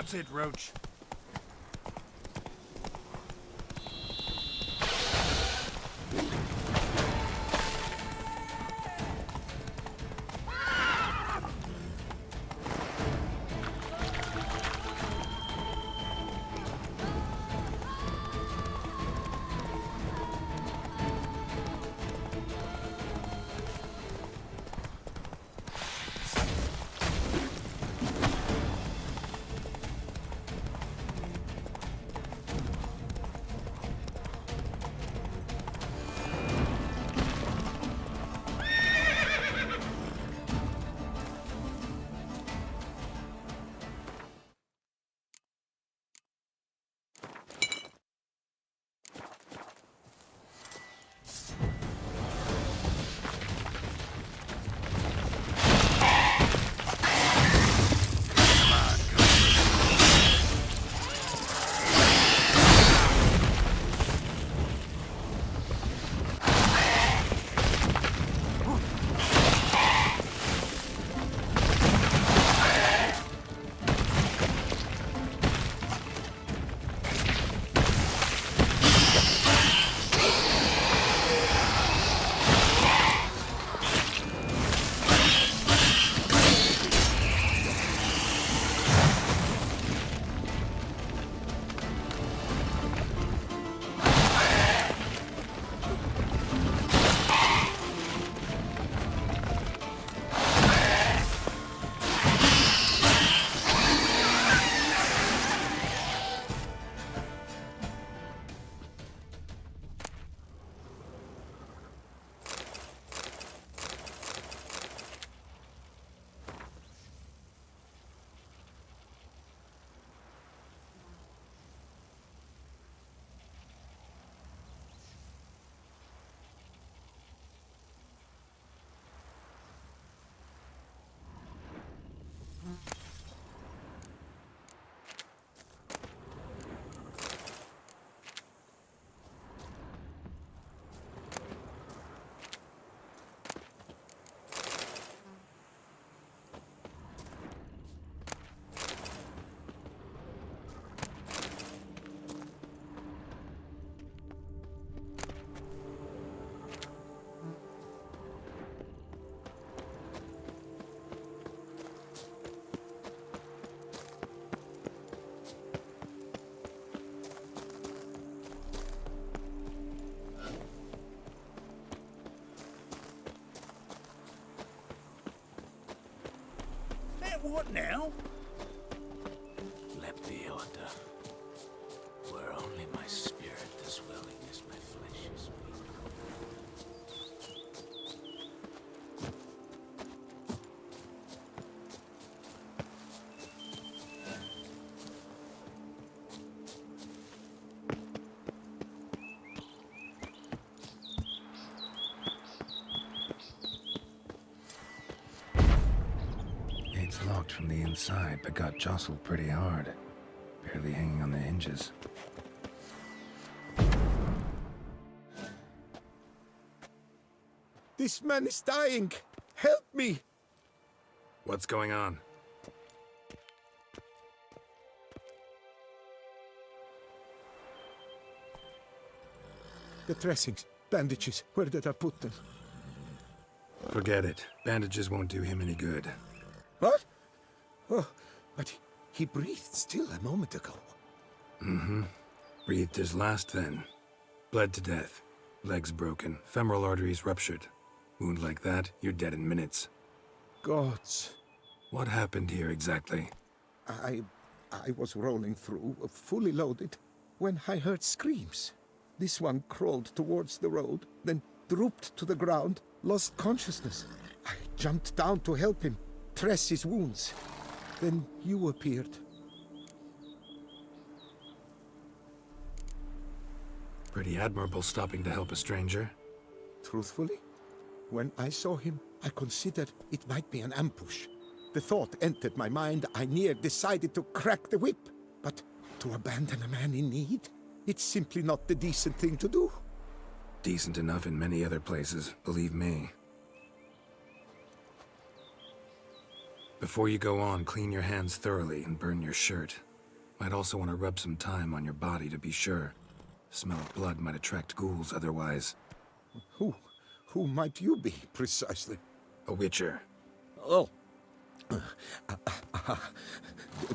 That's it, Roach. What now? Let be order. Where only my spirit is willing as my flesh is It's locked from the inside, but got jostled pretty hard. Barely hanging on the hinges. This man is dying! Help me! What's going on? The dressings, bandages, where did I put them? Forget it. Bandages won't do him any good. What? Oh, but he breathed still a moment ago. Mm-hmm. Breathed his last then. Bled to death. Legs broken. Femoral arteries ruptured. Wound like that, you're dead in minutes. Gods. What happened here exactly? I was rolling through, fully loaded, when I heard screams. This one crawled towards the road, then drooped to the ground, lost consciousness. I jumped down to help him, dress his wounds. Then you appeared. Pretty admirable stopping to help a stranger. Truthfully, when I saw him, I considered it might be an ambush. The thought entered my mind, I near decided to crack the whip. But to abandon a man in need? It's simply not the decent thing to do. Decent enough in many other places, believe me. Before you go on, clean your hands thoroughly and burn your shirt. Might also want to rub some time on your body to be sure. Smell of blood might attract ghouls otherwise. Who might you be, precisely? A witcher. Oh.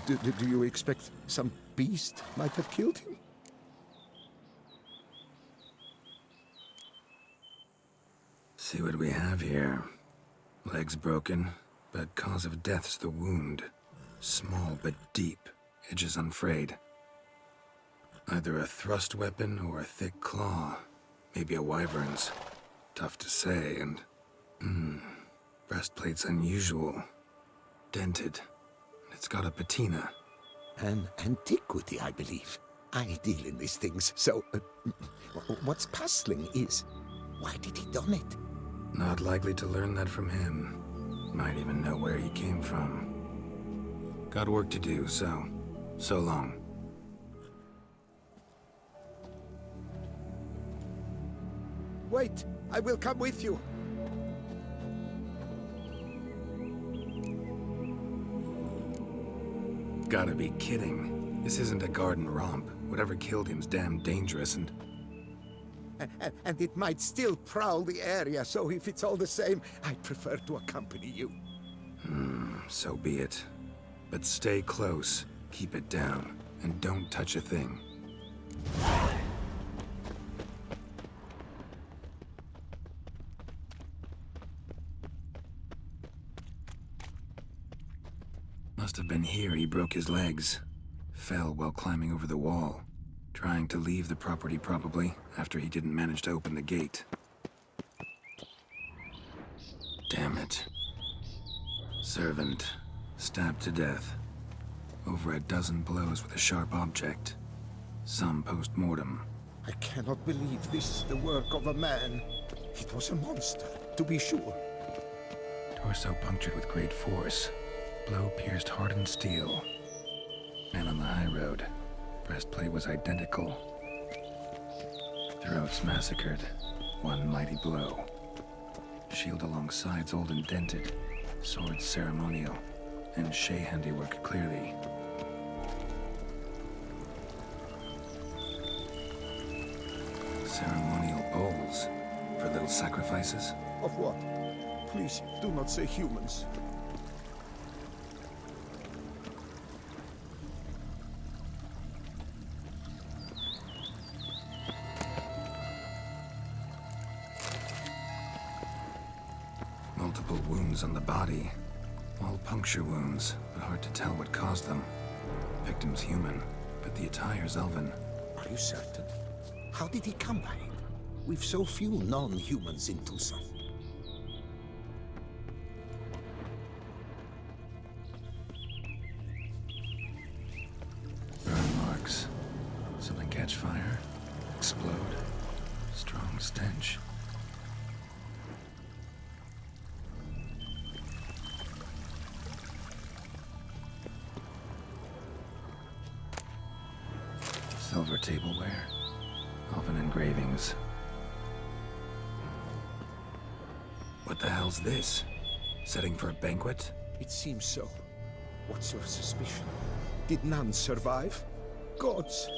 Do you expect some beast might have killed him? See what we have here. Legs broken, but cause of death's the wound. Small but deep, edges unfrayed. Either a thrust weapon or a thick claw. Maybe a wyvern's. Tough to say, and... breastplate's unusual. Dented. It's got a patina. An antiquity, I believe. I deal in these things, so... what's puzzling is... why did he don it? Not likely to learn that from him. Might even know where he came from. Got work to do, so long. Wait, I will come with you. Gotta be kidding. This isn't a garden romp. Whatever killed him's damn dangerous and... And it might still prowl the area, so if it's all the same, I'd prefer to accompany you. So be it. But stay close, keep it down, and don't touch a thing. Must have been here he broke his legs. Fell while climbing over the wall. Trying to leave the property, probably, after he didn't manage to open the gate. Damn it. Servant. Stabbed to death. Over a dozen blows with a sharp object. Some post-mortem. I cannot believe this is the work of a man. It was a monster, to be sure. Torso punctured with great force. Blow pierced hardened steel. Man on the high road. Breastplate was identical. Throats massacred. One mighty blow. Shield along sides old and dented. Sword ceremonial. And Shay handiwork clearly. Ceremonial bowls. For little sacrifices? Of what? Please, do not say humans. Multiple wounds on the body. All puncture wounds, but hard to tell what caused them. Victim's human, but the attire's elven. Are you certain? How did he come by it? We've so few non-humans in Tucson. Burn marks. Something catch fire. Explode. Strong stench. Silver tableware. Elven engravings. What the hell's this? Setting for a banquet? It seems so. What's your suspicion? Did none survive? Gods!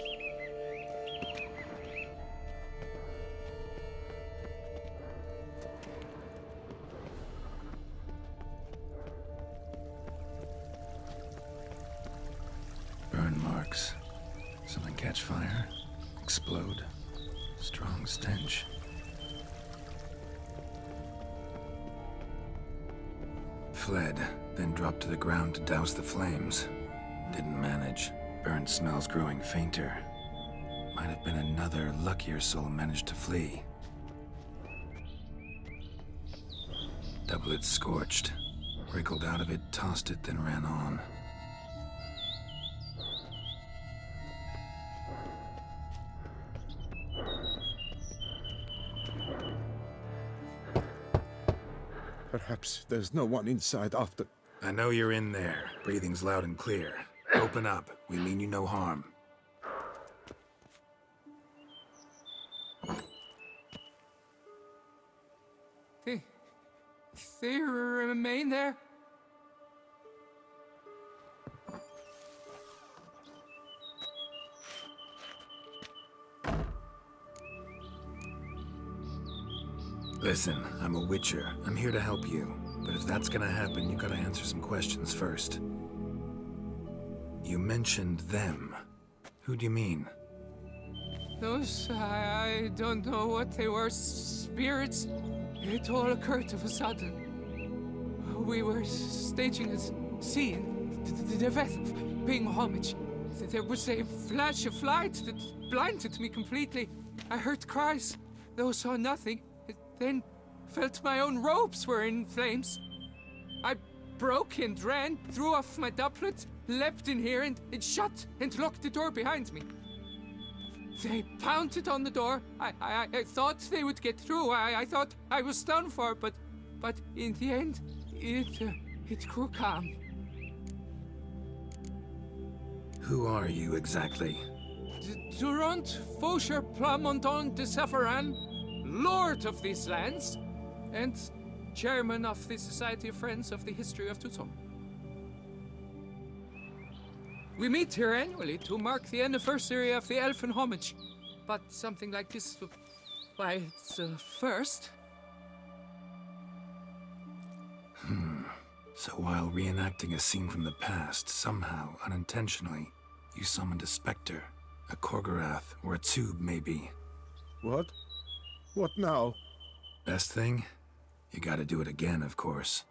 Burn marks. Something catch fire. Explode. Strong stench. Fled, then dropped to the ground to douse the flames. Didn't manage. Burnt smells growing fainter. Might have been another luckier soul managed to flee. Doublet scorched. Wriggled out of it, tossed it, then ran on. Perhaps there's no one inside after... I know you're in there. Breathing's loud and clear. Open up. We mean you no harm. They remain there? Listen, I'm a witcher. I'm here to help you. But if that's gonna happen, you gotta answer some questions first. You mentioned them. Who do you mean? Those, I don't know what they were. Spirits. It all occurred of a sudden. We were staging a scene, the death of paying homage. There was a flash of light that blinded me completely. I heard cries, though saw nothing. Then felt my own robes were in flames. I broke and ran, threw off my doublet, leapt in here and it shut and locked the door behind me. They pounded on the door. I thought they would get through. I thought I was done for, but in the end, it grew calm. Who are you exactly? Durant Faucher Plamondon de Safaran, Lord of these lands, and Chairman of the Society of Friends of the History of Tucson. We meet here annually to mark the anniversary of the Elfin Homage, but something like this, why, it's a first. So while reenacting a scene from the past, somehow, unintentionally, you summoned a specter, a Korgorath, or a tube, maybe. What? What now? Best thing? You gotta do it again, of course.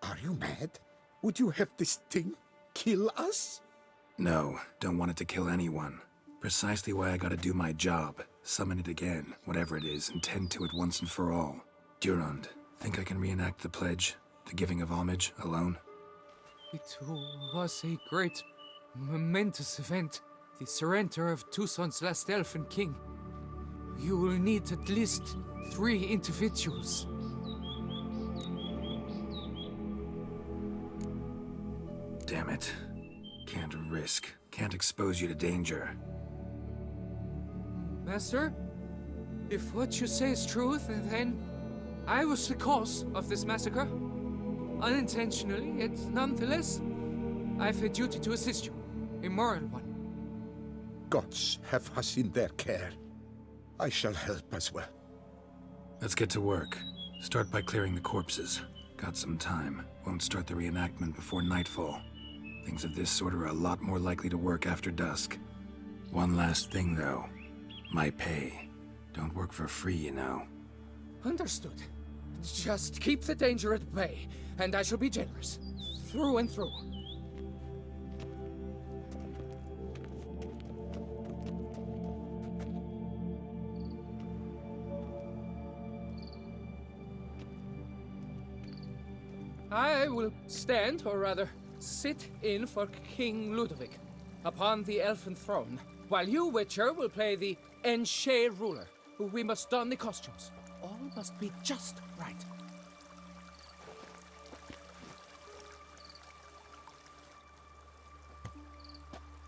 Are you mad? Would you have this thing kill us? No, don't want it to kill anyone. Precisely why I gotta do my job. Summon it again, whatever it is, and tend to it once and for all. Durand, think I can reenact the pledge? The giving of homage, alone? It was a great, momentous event. The surrender of Tucson's last elfin king. You will need at least 3 individuals. Damn it. Can't risk. Can't expose you to danger. Master, if what you say is true, then I was the cause of this massacre. Unintentionally, yet nonetheless, I've a duty to assist you. A moral one. Gods have us in their care. I shall help as well. Let's get to work. Start by clearing the corpses. Got some time. Won't start the reenactment before nightfall. Things of this sort are a lot more likely to work after dusk. One last thing, though. My pay. Don't work for free, you know. Understood. Just keep the danger at bay, and I shall be generous. Through and through. I will stand, or rather, sit in for King Ludovic upon the elfin throne, while you, Witcher, will play the Enche ruler. We must don the costumes. All must be just right.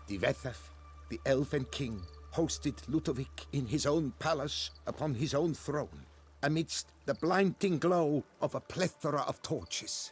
Divethef, the elven king, hosted Ludovic in his own palace upon his own throne, amidst the blinding glow of a plethora of torches.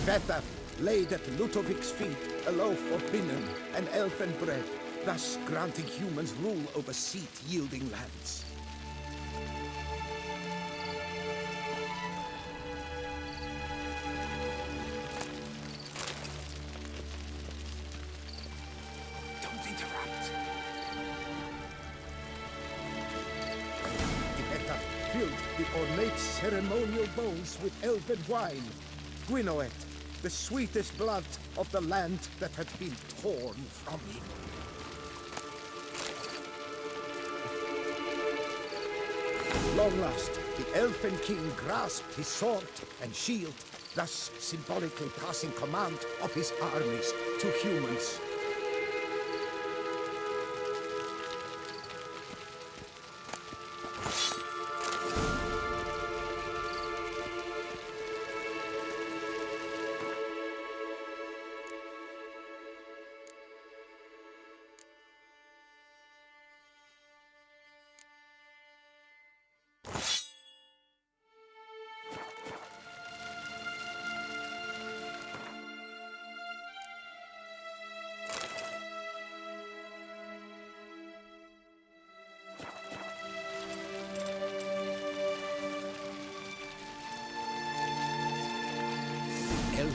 Divethef laid at Ludovic's feet a loaf of binnen and elfin bread, thus granting humans rule over seat-yielding lands. Don't interrupt. Divethef filled the ornate ceremonial bowls with elven wine, Gwinoet, the sweetest blood of the land that had been torn from him. At long last, the elfin king grasped his sword and shield, thus symbolically passing command of his armies to humans.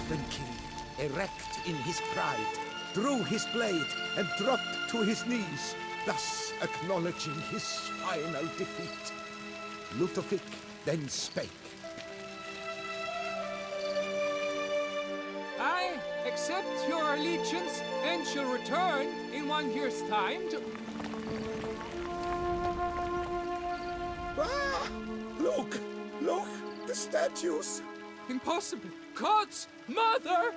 Then king, erect in his pride, drew his blade and dropped to his knees, thus acknowledging his final defeat. Ludovic then spake. I accept your allegiance and shall return in 1 year's time to... Ah! Look! Look! The statues! Impossible! God's mother!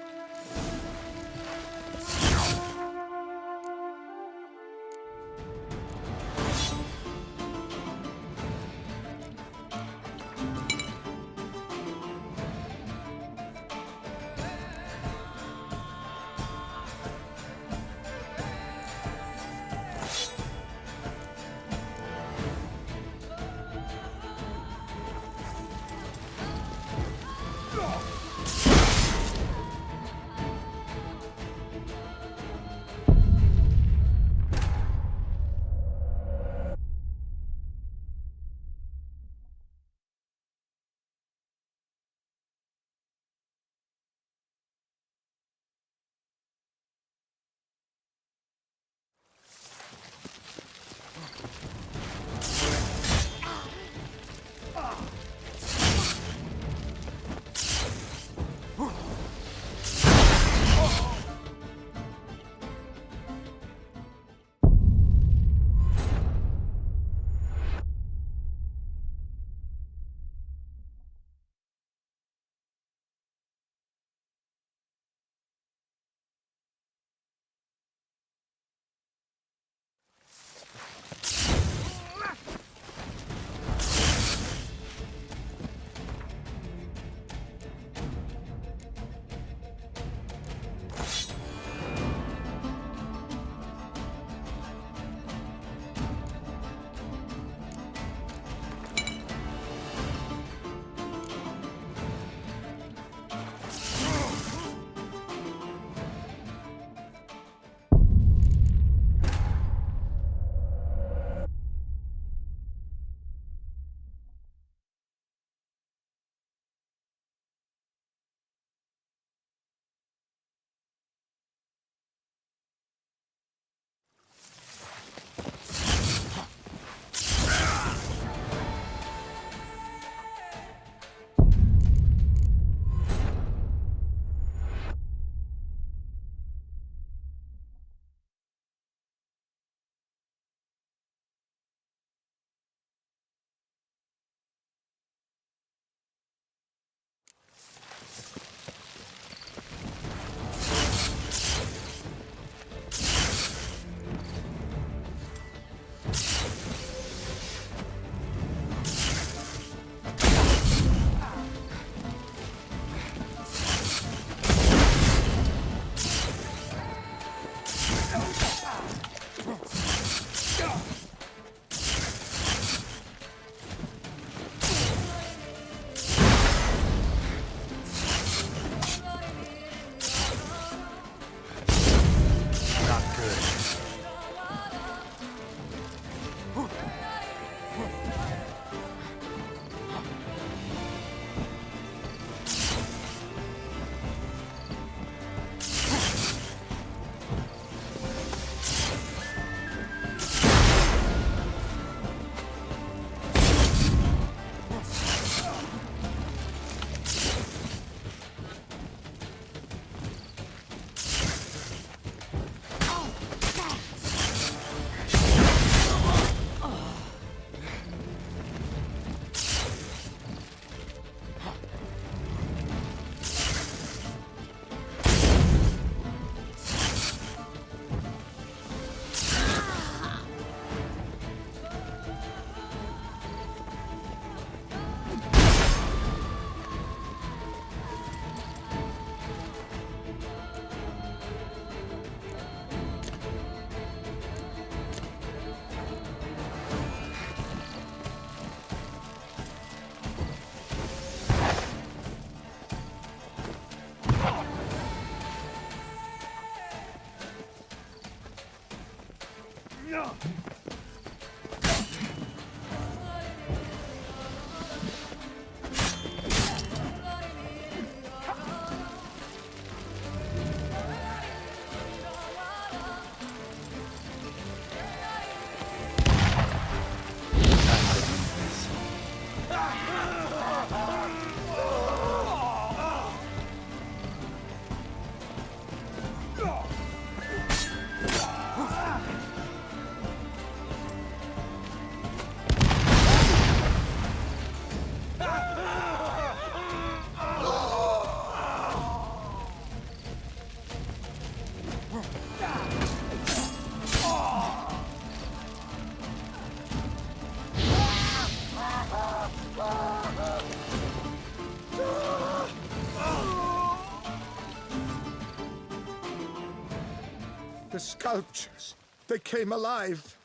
sculptures. They came alive.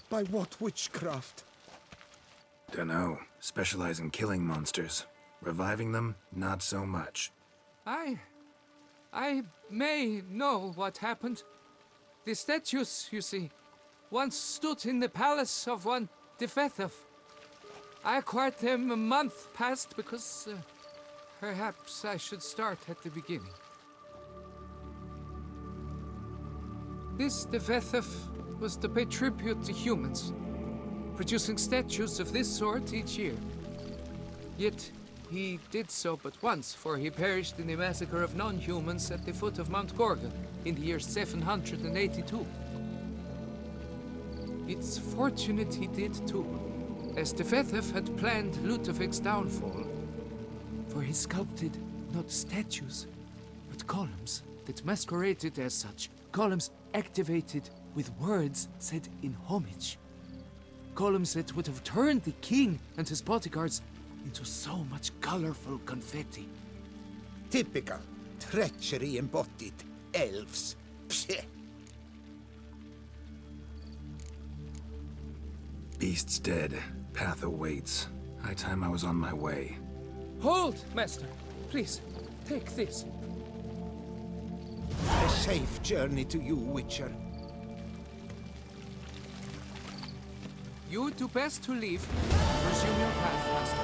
By what witchcraft? Dunno. Specialize in killing monsters. Reviving them, not so much. I may know what happened. The statues, you see, once stood in the palace of one Defethov. I acquired them a month past because perhaps I should start at the beginning. This Defethov was to pay tribute to humans, producing statues of this sort each year. Yet he did so but once, for he perished in the massacre of non-humans at the foot of Mount Gorgon in the year 782. It's fortunate he did too, as Defethov had planned Ludovic's downfall, for he sculpted not statues, but columns that masqueraded as such. Columns activated with words said in homage. Columns that would have turned the king and his bodyguards into so much colorful confetti. Typical. Treachery embodied. Elves. Psheh. Beast's dead. Path awaits. High time I was on my way. Hold, master. Please, take this. A safe journey to you, Witcher. You do best to leave. Resume your path, master.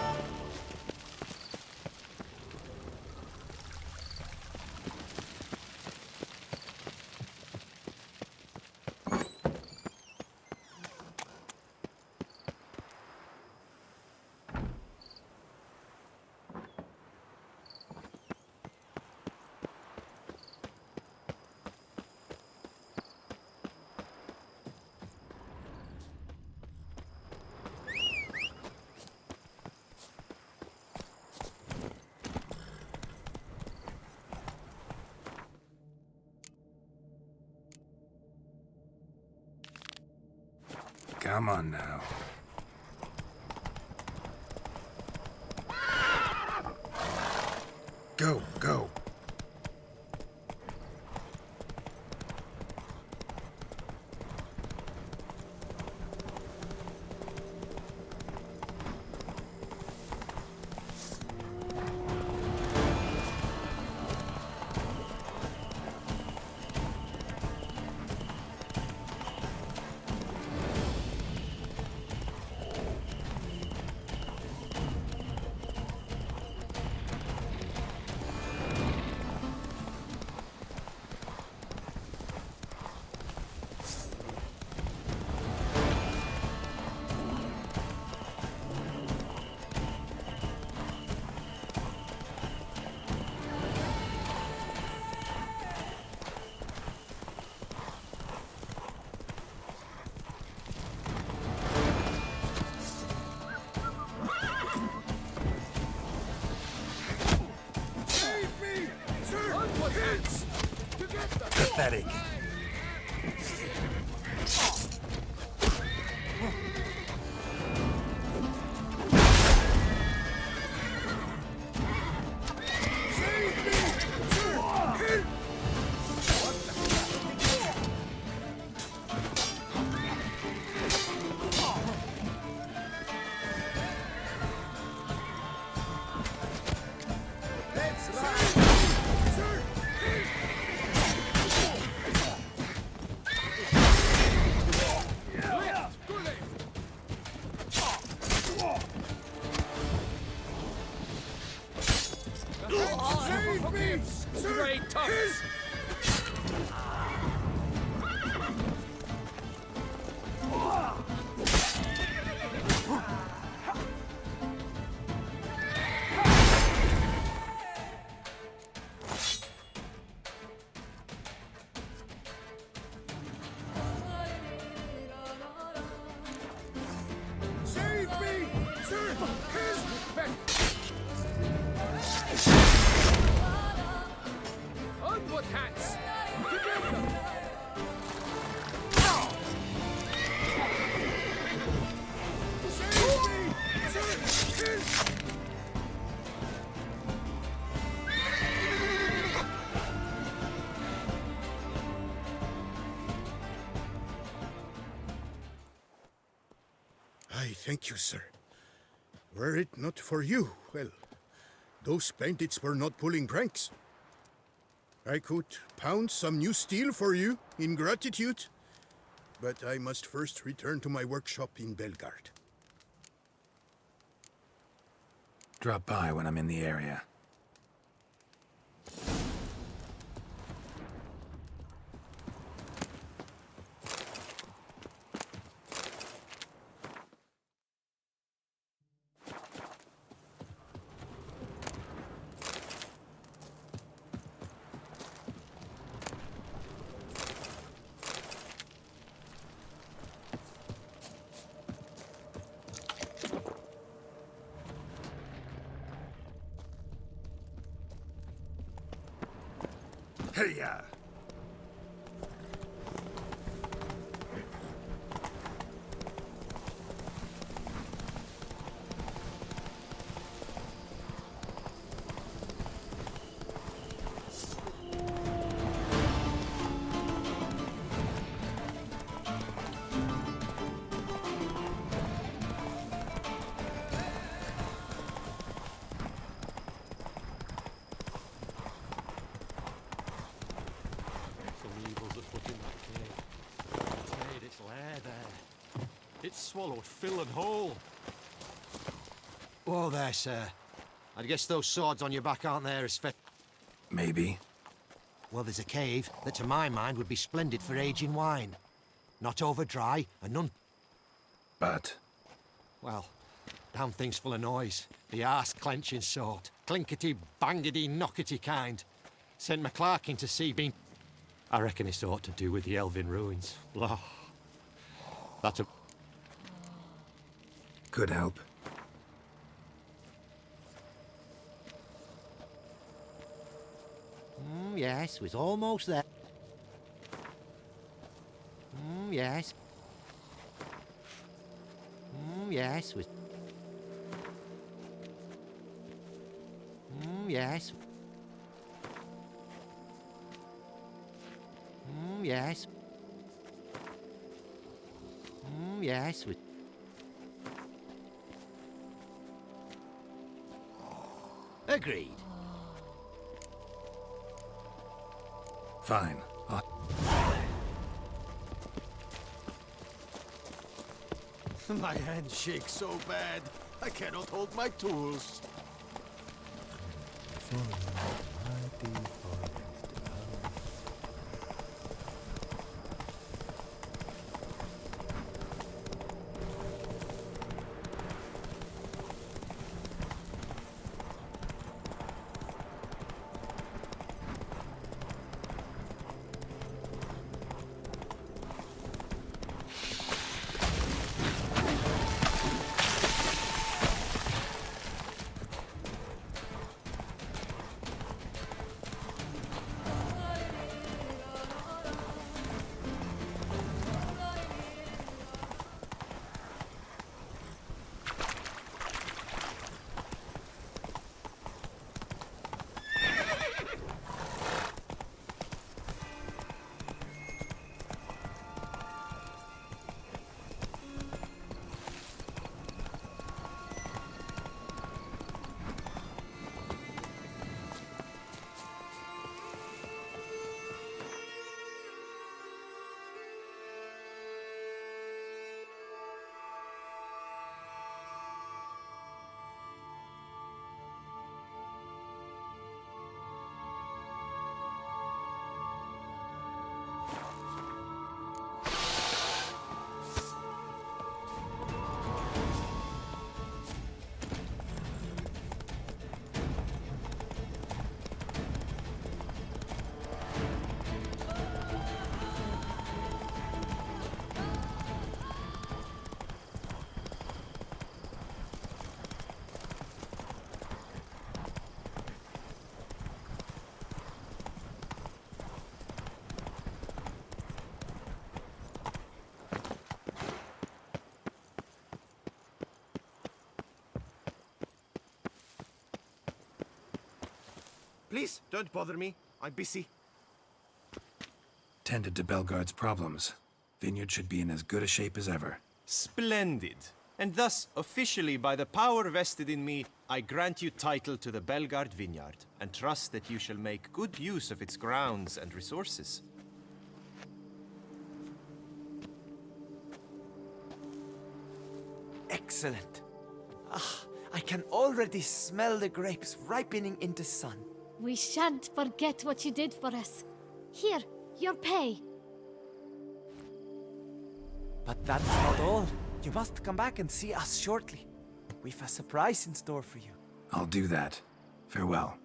Come on now. Go, go. Pathetic. I thank you, sir. Were it not for you, well, those bandits were not pulling pranks. I could pound some new steel for you in gratitude, but I must first return to my workshop in Belgard. Drop by when I'm in the area. Hey-ya! Some evils afoot in that cave. It's made its lair there. It's swallowed Phil and whole. Oh, there, sir. I guess those swords on your back aren't there as fit. Maybe. Well, there's a cave that, to my mind, would be splendid for aging wine. Not over dry and none. But Well, damn thing's full of noise. The arse-clenching sort. Clinkety, bangety, knockety kind. Sent McClarkin to see me. I reckon it's ought to do with the Elven ruins. Blah. That's a... could help. Yes, was almost there. Yes. Yes, was... yes. Yes. Yes, was... Agreed. Fine. My hand shakes so bad, I cannot hold my tools. Please, don't bother me. I'm busy. Tended to Belgard's problems. Vineyard should be in as good a shape as ever. Splendid. And thus, officially, by the power vested in me, I grant you title to the Belgard vineyard, and trust that you shall make good use of its grounds and resources. Excellent. I can already smell the grapes ripening in the sun. We shan't forget what you did for us. Here, your pay. But that's not all. You must come back and see us shortly. We've a surprise in store for you. I'll do that. Farewell.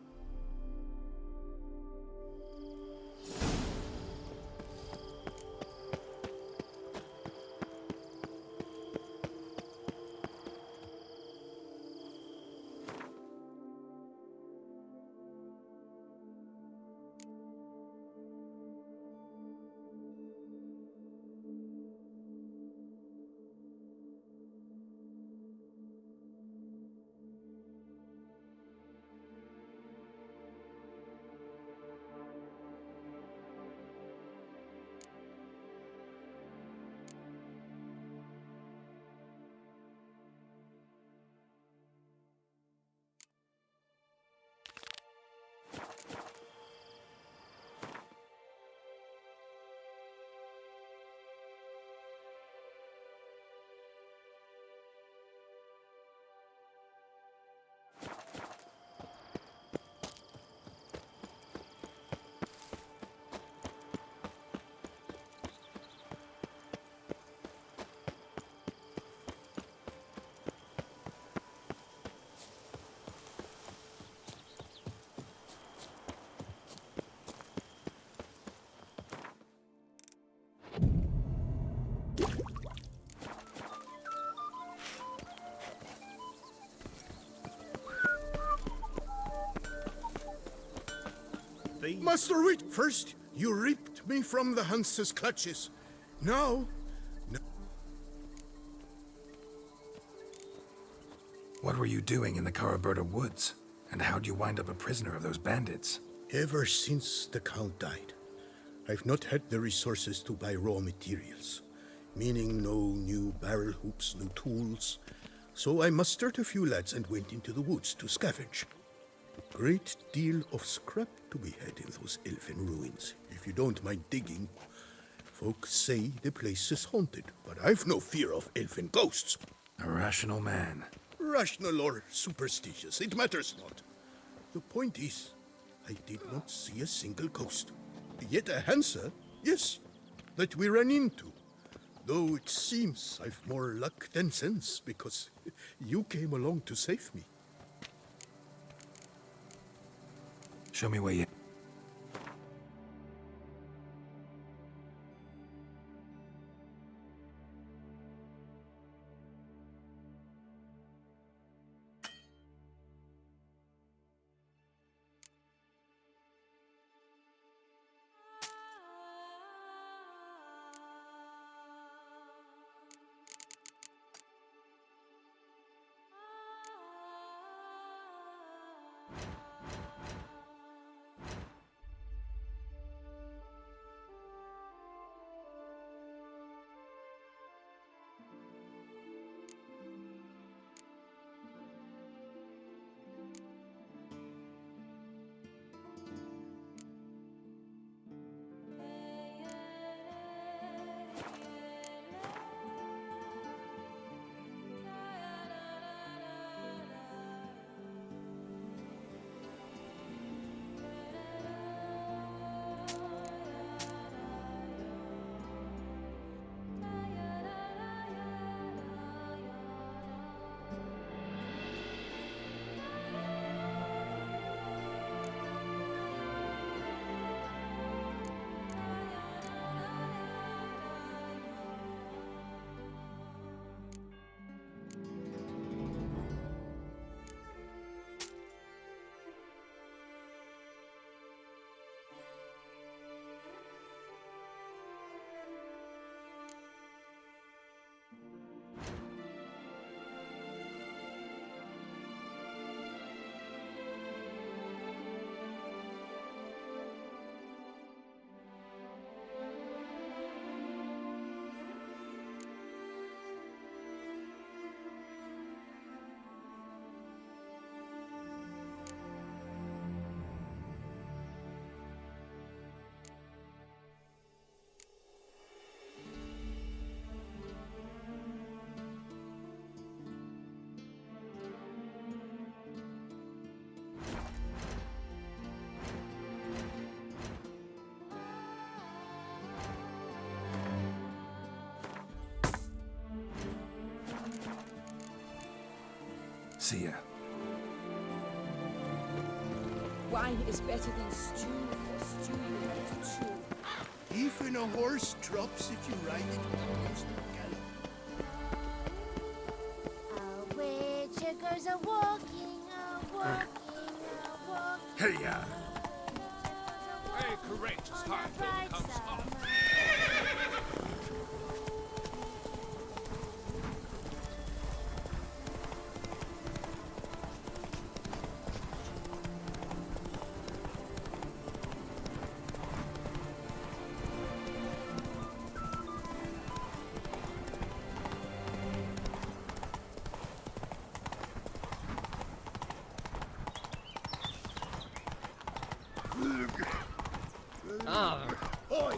Master Wit, first you ripped me from the Hanse's clutches. Now... What were you doing in the Caraberta woods? And how'd you wind up a prisoner of those bandits? Ever since the Count died, I've not had the resources to buy raw materials. Meaning no new barrel hoops, no tools. So I mustered a few lads and went into the woods to scavenge. Great deal of scrap to be had in those elfin ruins, if you don't mind digging. Folks say the place is haunted, but I've no fear of elfin ghosts. A rational man. Rational or superstitious, it matters not. The point is, I did not see a single ghost. Yet a Hansa, yes, that we ran into. Though it seems I've more luck than sense, because you came along to save me. Show me where you... See ya. Wine is better than stew, for stew you have to chew. Even a horse drops if you ride it close to gallop. Away chickers are walking, walking. Hey ya! A courageous heart comes up. Oi!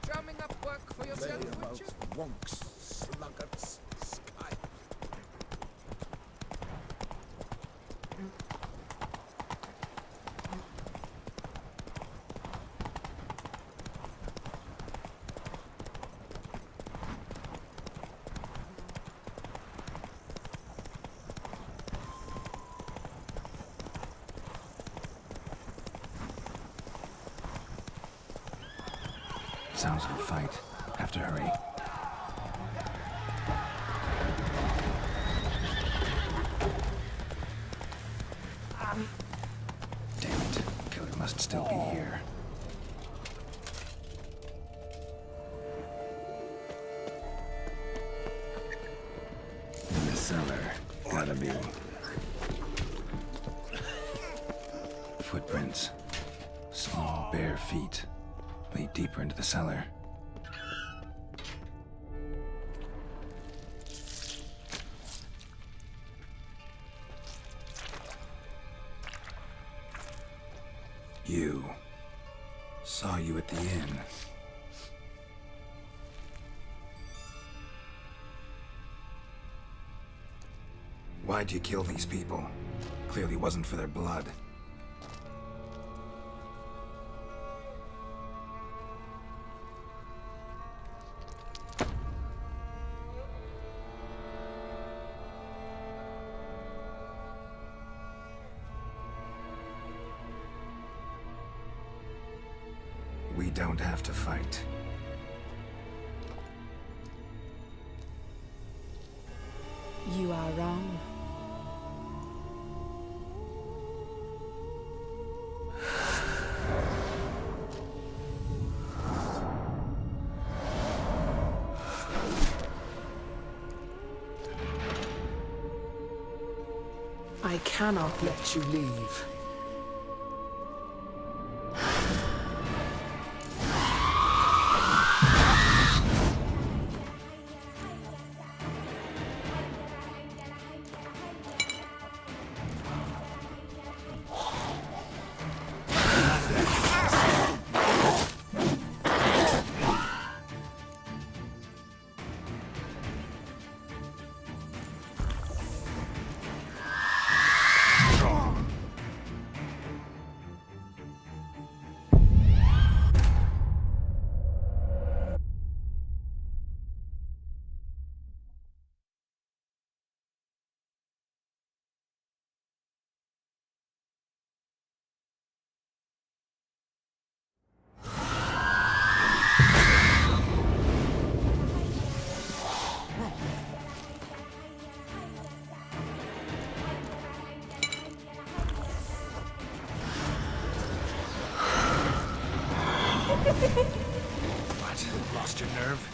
Drumming up work for yourself, About would you? wonks, sluggards, sky. Sounds like a fight. Have to hurry. Damn it. Killer must still be here. In the cellar. Gotta be. Footprints. Small, bare feet. Lead deeper into the cellar. You. Saw you at the inn. Why'd you kill these people? Clearly wasn't for their blood. We don't have to fight. You are wrong. I cannot let you leave. What? Lost your nerve?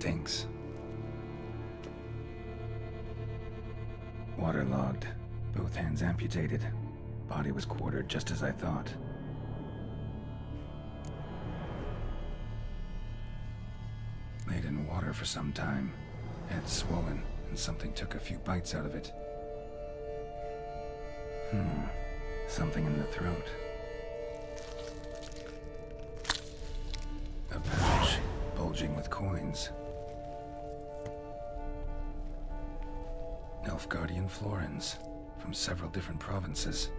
stinks. Waterlogged. Both hands amputated. Body was quartered just as I thought. Laid in water for some time. Head swollen, and something took a few bites out of it. Something in the throat. A pouch, bulging with coins. Nilfgaardian florins, from several different provinces.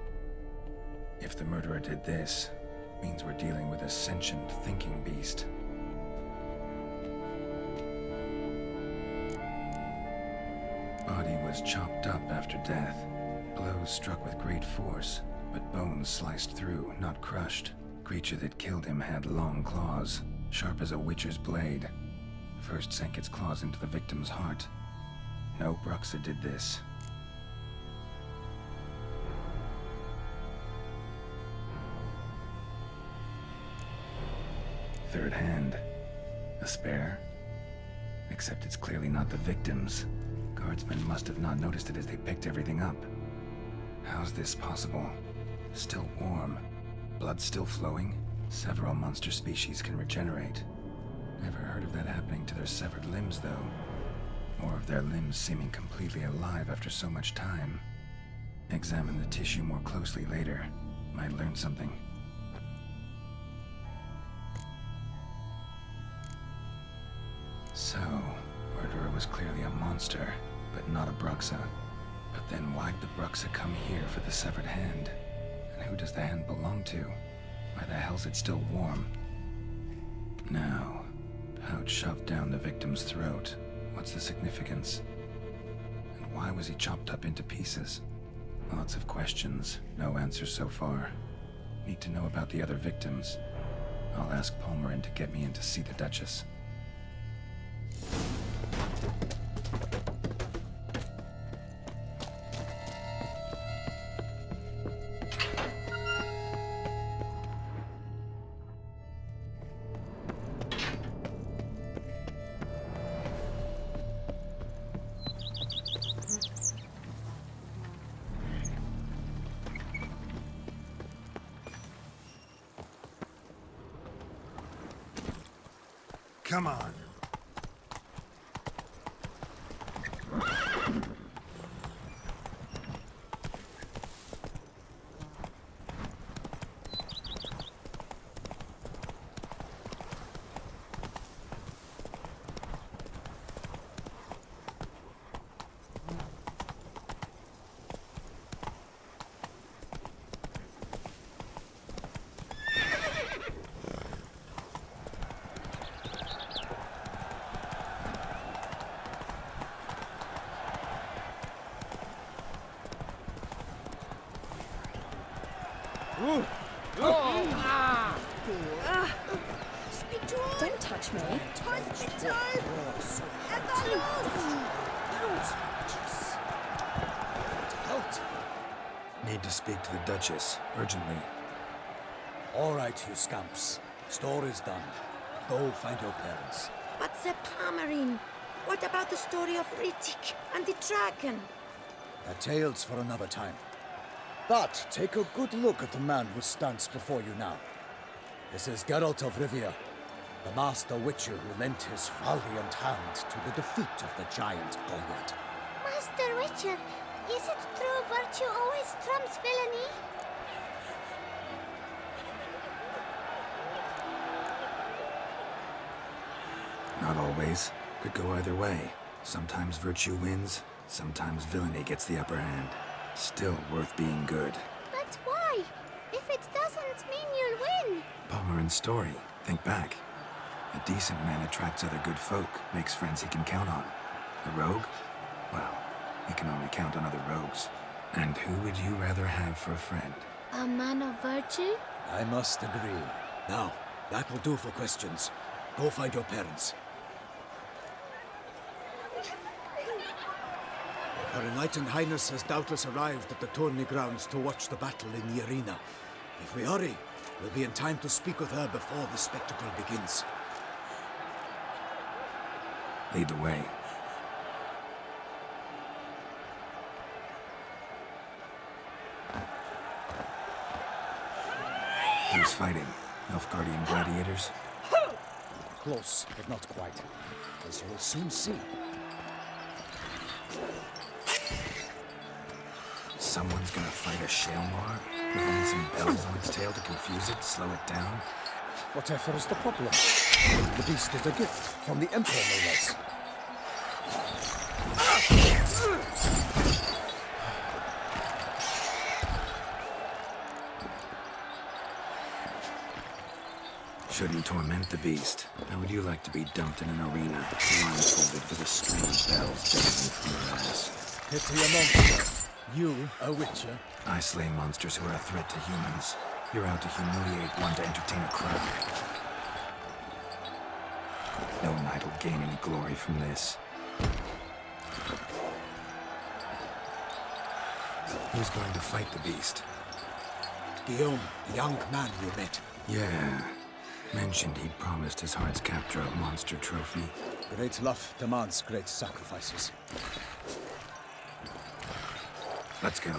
If the murderer did this, means we're dealing with a sentient thinking beast. Body was chopped up after death. Blows struck with great force, but bones sliced through, not crushed. Creature that killed him had long claws, sharp as a witcher's blade. First sank its claws into the victim's heart. No Bruxa did this. Third hand. A spare? Except it's clearly not the victim's. Guardsmen must have not noticed it as they picked everything up. How's this possible? Still warm. Blood still flowing? Several monster species can regenerate. Never heard of that happening to their severed limbs, though. Or of their limbs seeming completely alive after so much time. Examine the tissue more closely later. Might learn something. So, murderer was clearly a monster, but not a Bruxa. But then why'd the Bruxa come here for the severed hand? And who does the hand belong to? Why the hell's it still warm? Now, pouch shoved down the victim's throat. What's the significance? And why was he chopped up into pieces? Lots of questions, no answers so far. Need to know about the other victims. I'll ask Palmerin to get me in to see the Duchess. Come on. Don't touch me. Need to speak to the Duchess, urgently. All right, you scamps. Store is done. Go find your parents. But the Palmerin, what about the story of Rittik and the dragon? The tale's for another time. But take a good look at the man who stands before you now. This is Geralt of Rivia, the master witcher who lent his valiant hand to the defeat of the giant Goliath. Master Witcher, is it true virtue always trumps villainy? Not always. Could go either way. Sometimes virtue wins, sometimes villainy gets the upper hand. Still worth being good. But why? If it doesn't mean you'll win. Palmerin's story. Think back. A decent man attracts other good folk, makes friends he can count on. A rogue? Well, he can only count on other rogues. And who would you rather have for a friend? A man of virtue? I must agree. Now, that will do for questions. Go find your parents. Her Enlightened Highness has doubtless arrived at the tourney grounds to watch the battle in the arena. If we hurry, we'll be in time to speak with her before the spectacle begins. Lead the way. Who's fighting? Nilfgaardian gladiators? Close, but not quite. As you will soon see. Someone's gonna fight a Shaelmar? With only some bells on its tail to confuse it, slow it down? Whatever is the problem? The beast is a gift from the Emperor, no less. Shouldn't torment the beast. How would you like to be dumped in an arena, blindfolded with a string of bells dangling from your ass? Pity a monster. You, a witcher. I slay monsters who are a threat to humans. You're out to humiliate one to entertain a crowd. No knight will gain any glory from this. Who's going to fight the beast? Guillaume, the young man you met. Yeah. Mentioned he'd promised his heart's captor a monster trophy. Great love demands great sacrifices. Let's go.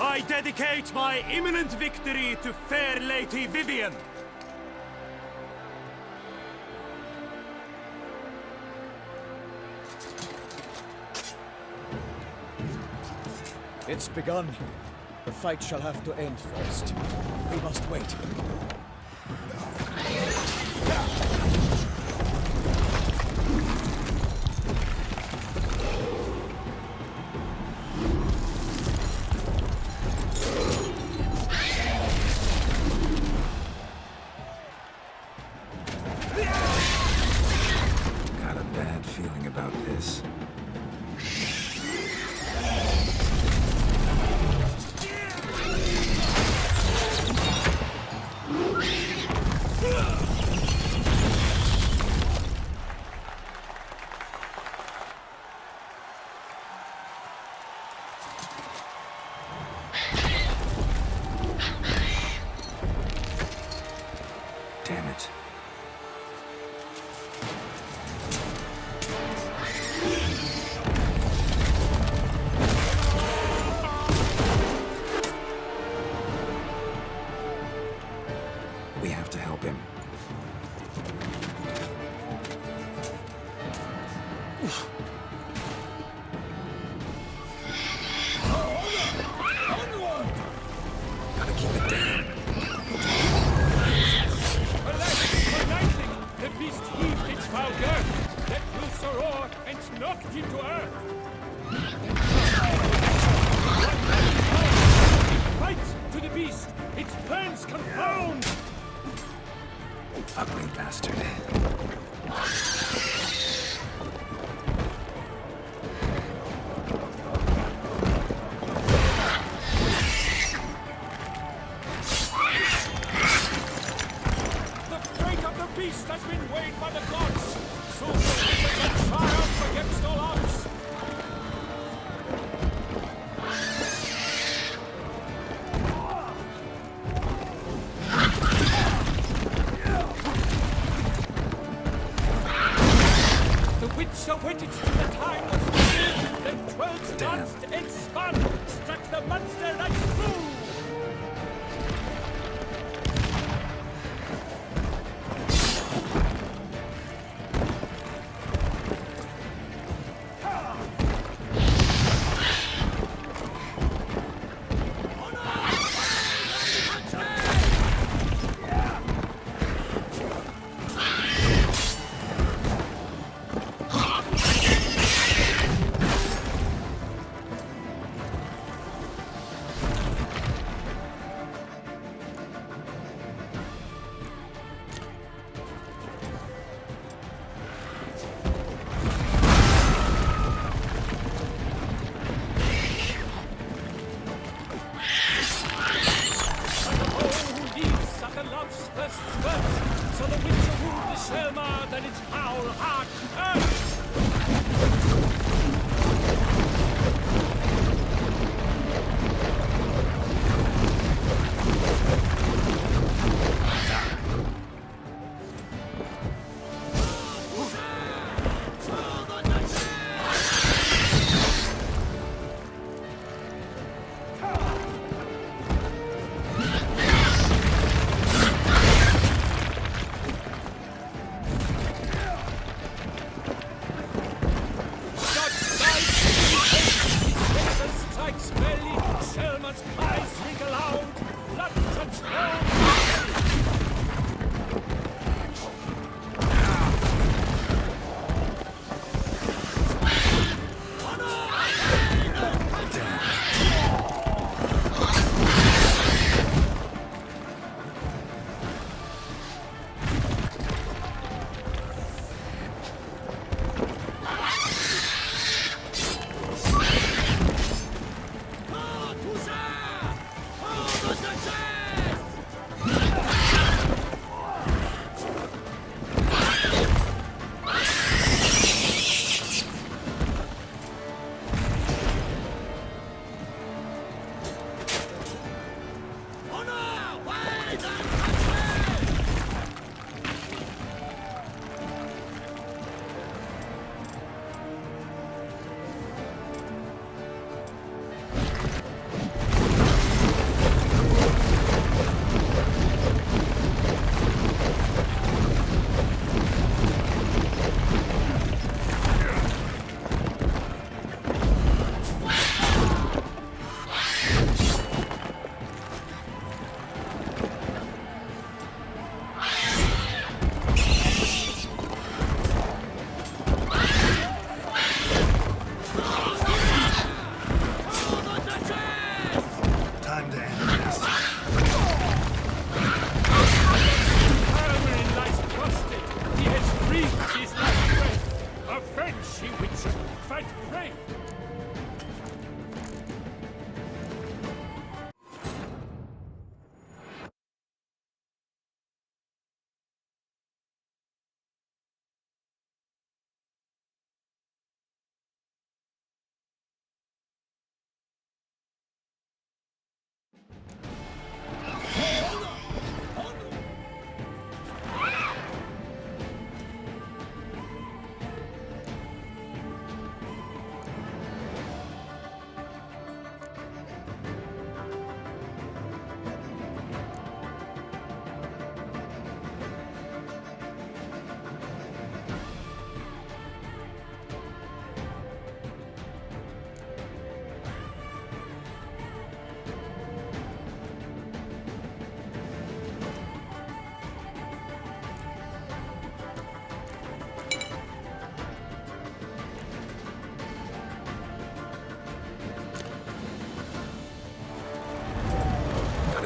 I dedicate my imminent victory to fair Lady Vivian. It's begun. The fight shall have to end first. We must wait. Got a bad feeling about this. Damn it. We have to help him. Gotta keep it down. The beast heaved its foul girth, let loose a roar, and knocked him to earth. Fight to the beast, its plans confound! Ugly bastard. The fate of the beast has been weighed by the gods. So will the triumph against all odds. The witch awaited till the time was fulfilled. Then 12 danced and spun, struck the monster right through. So the Witcher wooed the Selma, then its foul heart turned.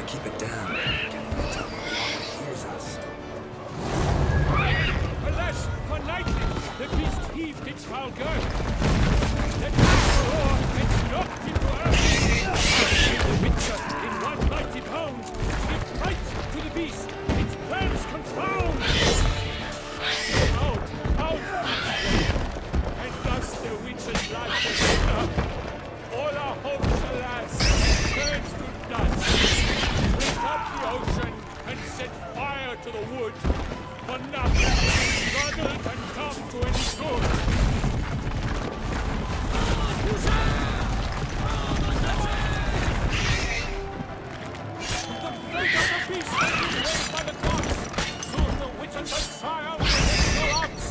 Keep it down. Getting the top hears us. Alas, for nightly, the beast heaved its foul girth. The castle roar and knocked into earth. The Witcher, in one mighty bound, gave fight to the beast, its plans confound. Out! And thus the Witcher's life was over. All our hopes, alas, turns to dust. Up the ocean and set fire to the wood. For nothing struggle can come to any good. The fate of the beast has been laid by the gods. Soon the Witcher shall triumph against the odds.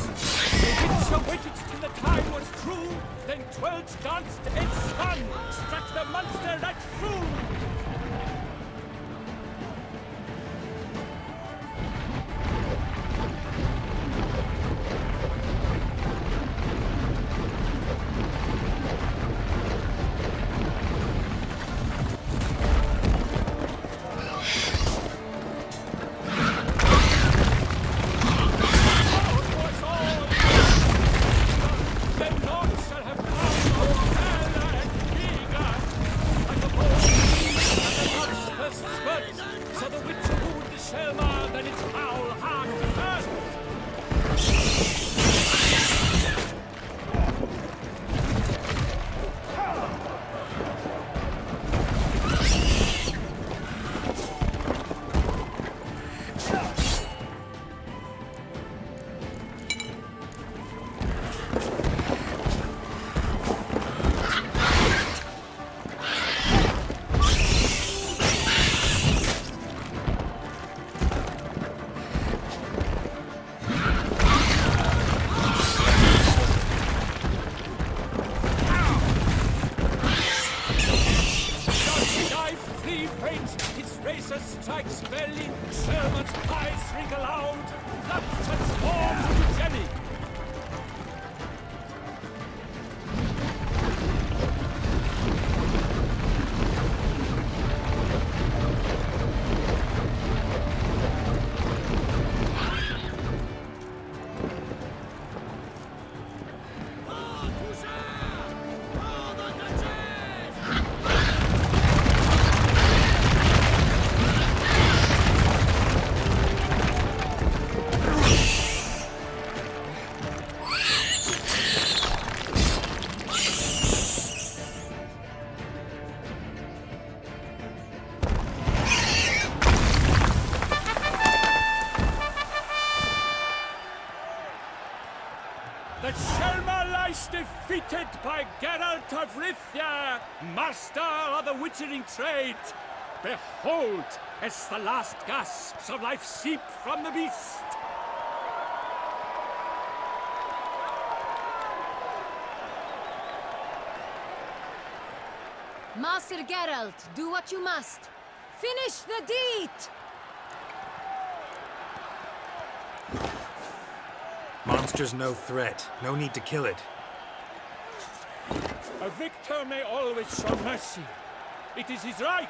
The Witcher waited till the time was true. Then 12 danced and spun, struck the monster right through. than its foul heart earth. Strikes belly, Sherman's eyes wrinkle out, blood transforms to jelly. The Shelma lies defeated by Geralt of Rithia, master of the witchering trade. Behold, as the last gasps of life seep from the beast. Master Geralt, do what you must. Finish the deed! Monster's no threat. No need to kill it. A victor may always show mercy. It is his right.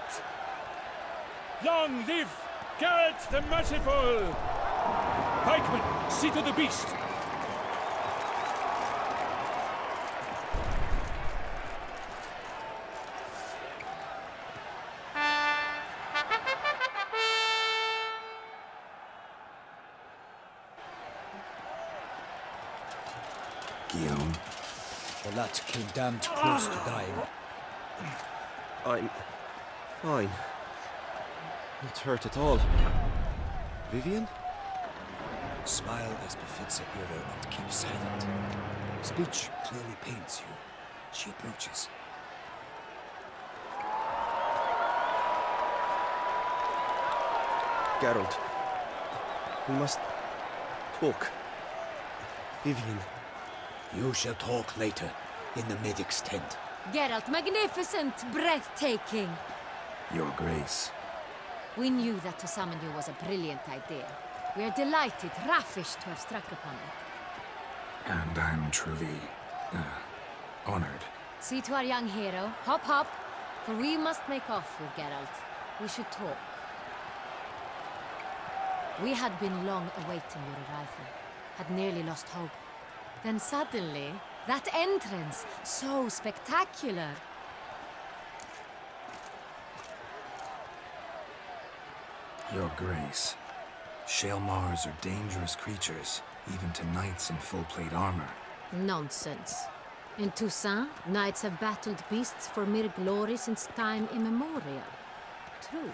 Long live Geralt the Merciful! Pikeman, see to the beast. Guillaume. The lad came damned close to dying. I'm fine. Not hurt at all. Vivian? Smile as befits a hero and keep silent. Speech clearly pains you. She approaches. Geralt. We must talk. Vivian. You shall talk later, in the medic's tent. Geralt, magnificent, breathtaking. Your Grace. We knew that to summon you was a brilliant idea. We are delighted, ravished to have struck upon it. And I'm truly, honored. See to our young hero. Hop, hop. For we must make off with Geralt. We should talk. We had been long awaiting your arrival. Had nearly lost hope. Then suddenly, that entrance, so spectacular. Your Grace. Shaelmars are dangerous creatures, even to knights in full-plate armor. Nonsense. In Toussaint, knights have battled beasts for mere glory since time immemorial. True.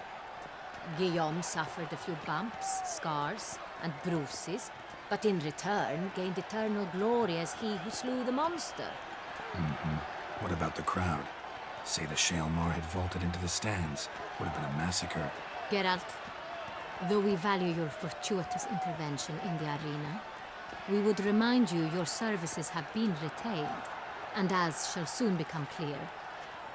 Guillaume suffered a few bumps, scars, and bruises, but in return gained eternal glory as he who slew the monster. What about the crowd? Say the Shaelmar had vaulted into the stands. Would have been a massacre. Geralt, though we value your fortuitous intervention in the arena, we would remind you your services have been retained, and as shall soon become clear,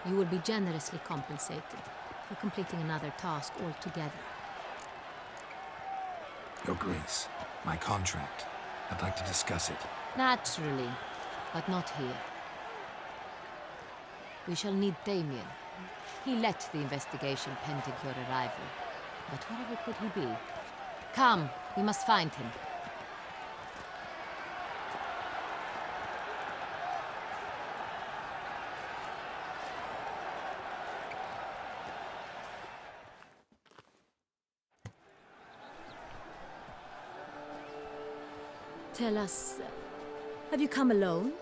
you will be generously compensated for completing another task altogether. Your Grace, my contract. I'd like to discuss it. Naturally, but not here. We shall need Damien. He led the investigation pending your arrival. But wherever could he be? Come, we must find him. Tell us, have you come alone?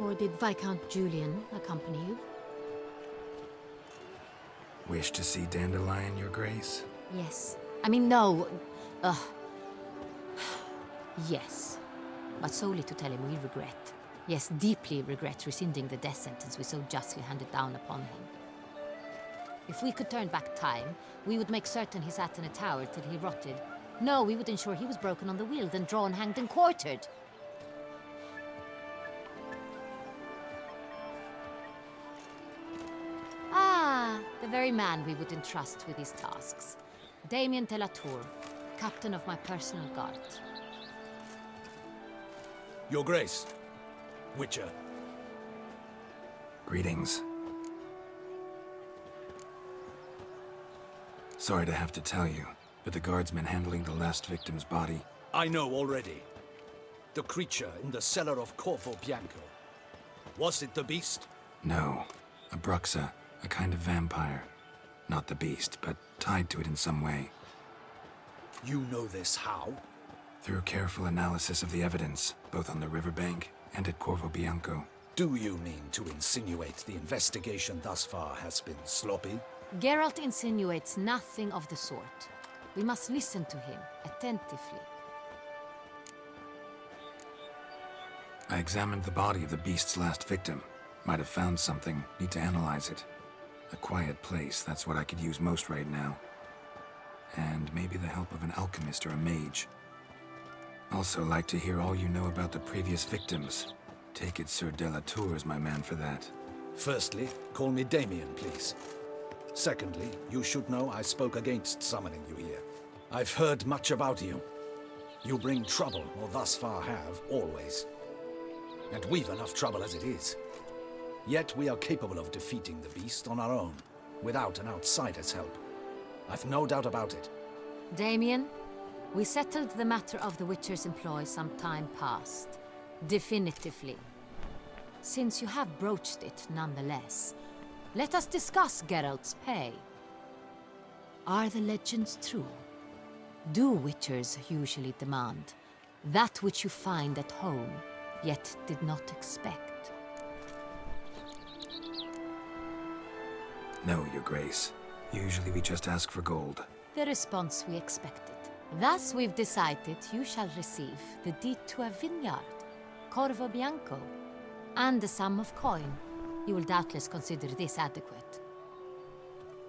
Or did Viscount Julian accompany you? Wish to see Dandelion, Your Grace? Yes. I mean, no. Yes. But solely to tell him we regret. Yes, deeply regret rescinding the death sentence we so justly handed down upon him. If we could turn back time, we would make certain he sat in a tower till he rotted. No, we would ensure he was broken on the wheel, then drawn, hanged, and quartered. Ah, the very man we would entrust with these tasks. Damien de la Tour, captain of my personal guard. Your Grace. Witcher. Greetings. Sorry to have to tell you, but the guardsman handling the last victim's body... I know already. The creature in the cellar of Corvo Bianco. Was it the beast? No. A Bruxa, a kind of vampire. Not the beast, but tied to it in some way. You know this how? Through careful analysis of the evidence, both on the riverbank and at Corvo Bianco. Do you mean to insinuate the investigation thus far has been sloppy? Geralt insinuates nothing of the sort. We must listen to him attentively. I examined the body of the beast's last victim. Might have found something, need to analyze it. A quiet place, that's what I could use most right now. And maybe the help of an alchemist or a mage. Also like to hear all you know about the previous victims. Take it Sir de la Tour is my man for that. Firstly, call me Damien, please. Secondly, you should know I spoke against summoning you here. I've heard much about you. You bring trouble, or thus far have, always. And we've enough trouble as it is. Yet we are capable of defeating the beast on our own, without an outsider's help. I've no doubt about it. Damien, we settled the matter of the Witcher's employ some time past. Definitively. Since you have broached it nonetheless, let us discuss Geralt's pay. Are the legends true? Do Witchers usually demand that which you find at home, yet did not expect? No, Your Grace. Usually we just ask for gold. The response we expected. Thus we've decided you shall receive the deed to a vineyard, Corvo Bianco, and a sum of coin. You will doubtless consider this adequate.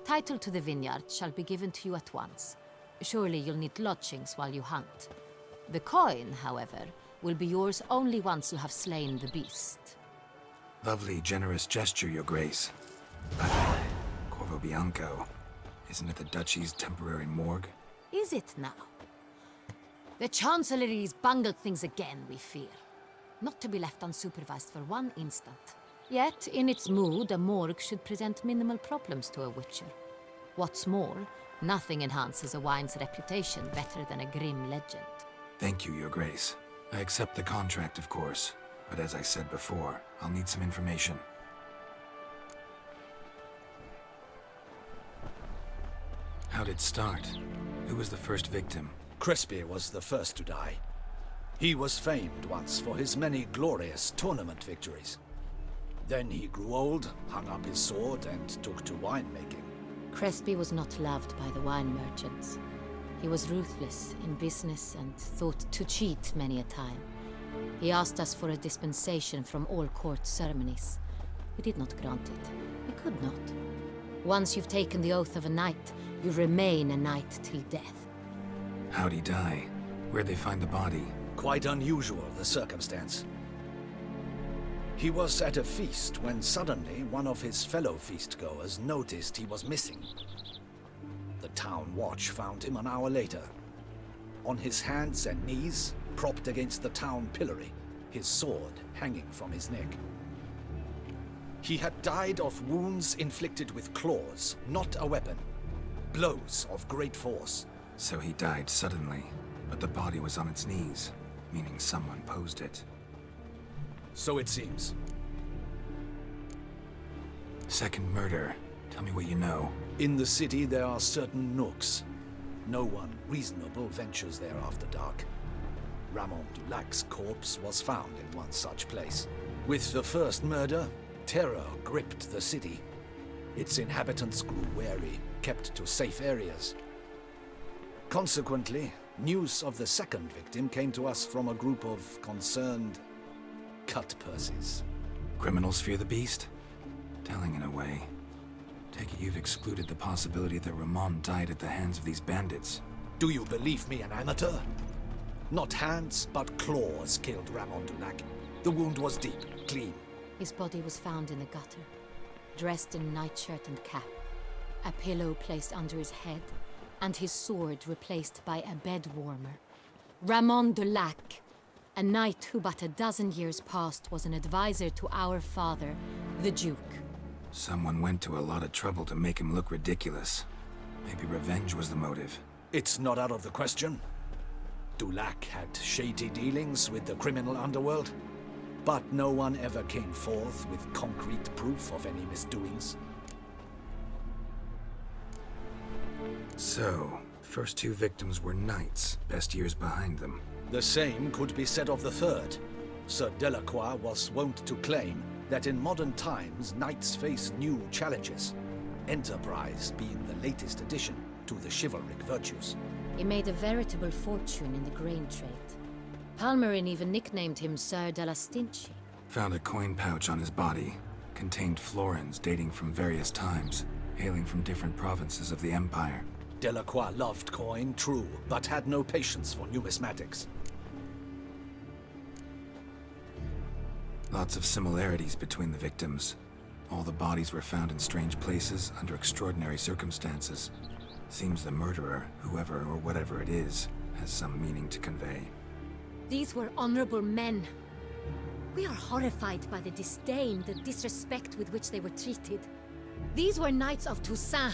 Title to the vineyard shall be given to you at once. Surely you'll need lodgings while you hunt. The coin, however, will be yours only once you have slain the beast. Lovely, generous gesture, Your Grace. But Corvo Bianco, isn't it the Duchy's temporary morgue? Is it now? The Chancellery's bungled things again, we fear. Not to be left unsupervised for one instant. Yet, in its mood, a morgue should present minimal problems to a Witcher. What's more, nothing enhances a wine's reputation better than a grim legend. Thank you, Your Grace. I accept the contract, of course. But as I said before, I'll need some information. How'd it start? Who was the first victim? Crespi was the first to die. He was famed once for his many glorious tournament victories. Then he grew old, hung up his sword, and took to winemaking. Crespi was not loved by the wine merchants. He was ruthless in business and thought to cheat many a time. He asked us for a dispensation from all court ceremonies. We did not grant it. We could not. Once you've taken the oath of a knight, you remain a knight till death. How'd he die? Where'd they find the body? Quite unusual, the circumstance. He was at a feast when suddenly one of his fellow feastgoers noticed he was missing. The town watch found him an hour later. On his hands and knees, propped against the town pillory, his sword hanging from his neck. He had died of wounds inflicted with claws, not a weapon. Blows of great force. So he died suddenly, but the body was on its knees, meaning someone posed it. So it seems. Second murder. Tell me what you know. In the city there are certain nooks. No one reasonable ventures there after dark. Ramon Dulac's corpse was found in one such place. With the first murder, terror gripped the city. Its inhabitants grew wary, kept to safe areas. Consequently, news of the second victim came to us from a group of concerned cut-purses. Criminals fear the beast? Telling in a way. Take it you've excluded the possibility that Ramon died at the hands of these bandits. Do you believe me an amateur? Not hands, but claws killed Ramon Dulac. The wound was deep, clean. His body was found in the gutter, dressed in nightshirt and cap, a pillow placed under his head, and his sword replaced by a bed warmer. Ramon Dulac, a knight who but a dozen years past was an advisor to our father, the Duke. Someone went to a lot of trouble to make him look ridiculous. Maybe revenge was the motive. It's not out of the question. Dulac had shady dealings with the criminal underworld, but no one ever came forth with concrete proof of any misdoings. So, first two victims were knights, best years behind them. The same could be said of the third. Sir Delacroix was wont to claim that in modern times knights face new challenges, enterprise being the latest addition to the chivalric virtues. He made a veritable fortune in the grain trade. Palmerin even nicknamed him Sir de la Stinchi. Found a coin pouch on his body. Contained florins dating from various times, hailing from different provinces of the Empire. Delacroix loved coin, true, but had no patience for numismatics. Lots of similarities between the victims. All the bodies were found in strange places under extraordinary circumstances. Seems the murderer, whoever or whatever it is, has some meaning to convey. These were honorable men. We are horrified by the disdain, the disrespect with which they were treated. These were knights of Toussaint.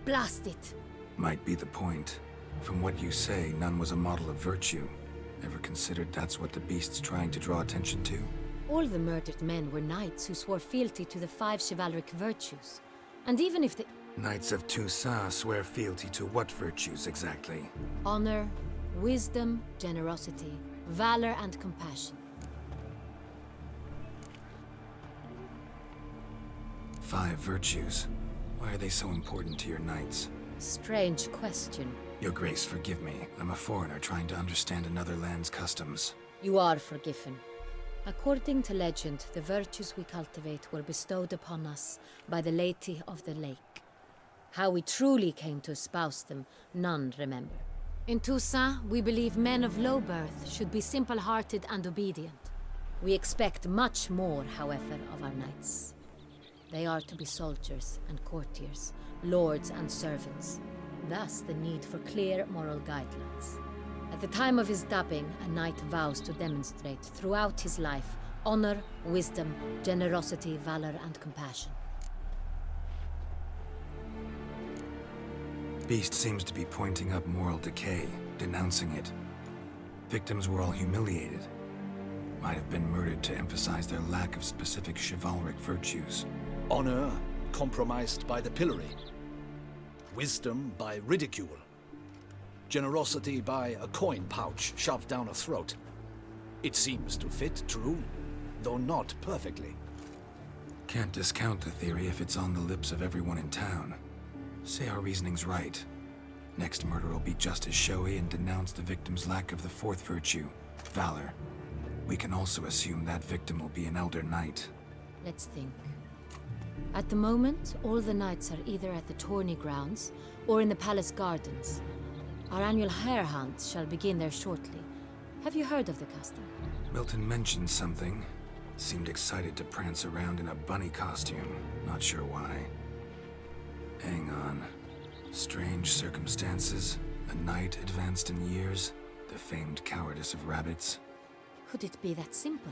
Blast it. Might be the point. From what you say, none was a model of virtue. Ever considered that's what the beast's trying to draw attention to? All the murdered men were knights who swore fealty to the 5 chivalric virtues. And even if the Knights of Toussaint swear fealty to what virtues exactly? honor, wisdom, generosity, valor, and compassion. 5 virtues. Why are they so important to your knights? Strange question. Your Grace, forgive me. I'm a foreigner trying to understand another land's customs. You are forgiven. According to legend, the virtues we cultivate were bestowed upon us by the Lady of the Lake. How we truly came to espouse them, none remember. In Toussaint, we believe men of low birth should be simple-hearted and obedient. We expect much more, however, of our knights. They are to be soldiers and courtiers, lords and servants. Thus the need for clear moral guidelines. At the time of his dubbing, a knight vows to demonstrate throughout his life honor, wisdom, generosity, valor, and compassion. Beast seems to be pointing up moral decay, denouncing it. Victims were all humiliated. Might have been murdered to emphasize their lack of specific chivalric virtues. Honor compromised by the pillory. Wisdom by ridicule. Generosity by a coin pouch shoved down a throat. It seems to fit, true, though not perfectly. Can't discount the theory if it's on the lips of everyone in town. Say our reasoning's right. Next murder will be just as showy and denounce the victim's lack of the 4th virtue, valor. We can also assume that victim will be an elder knight. Let's think. At the moment, all the knights are either at the tourney grounds or in the palace gardens. Our annual hare hunt shall begin there shortly. Have you heard of the custom? Milton mentioned something. Seemed excited to prance around in a bunny costume. Not sure why. Hang on. Strange circumstances. A knight advanced in years. The famed cowardice of rabbits. Could it be that simple?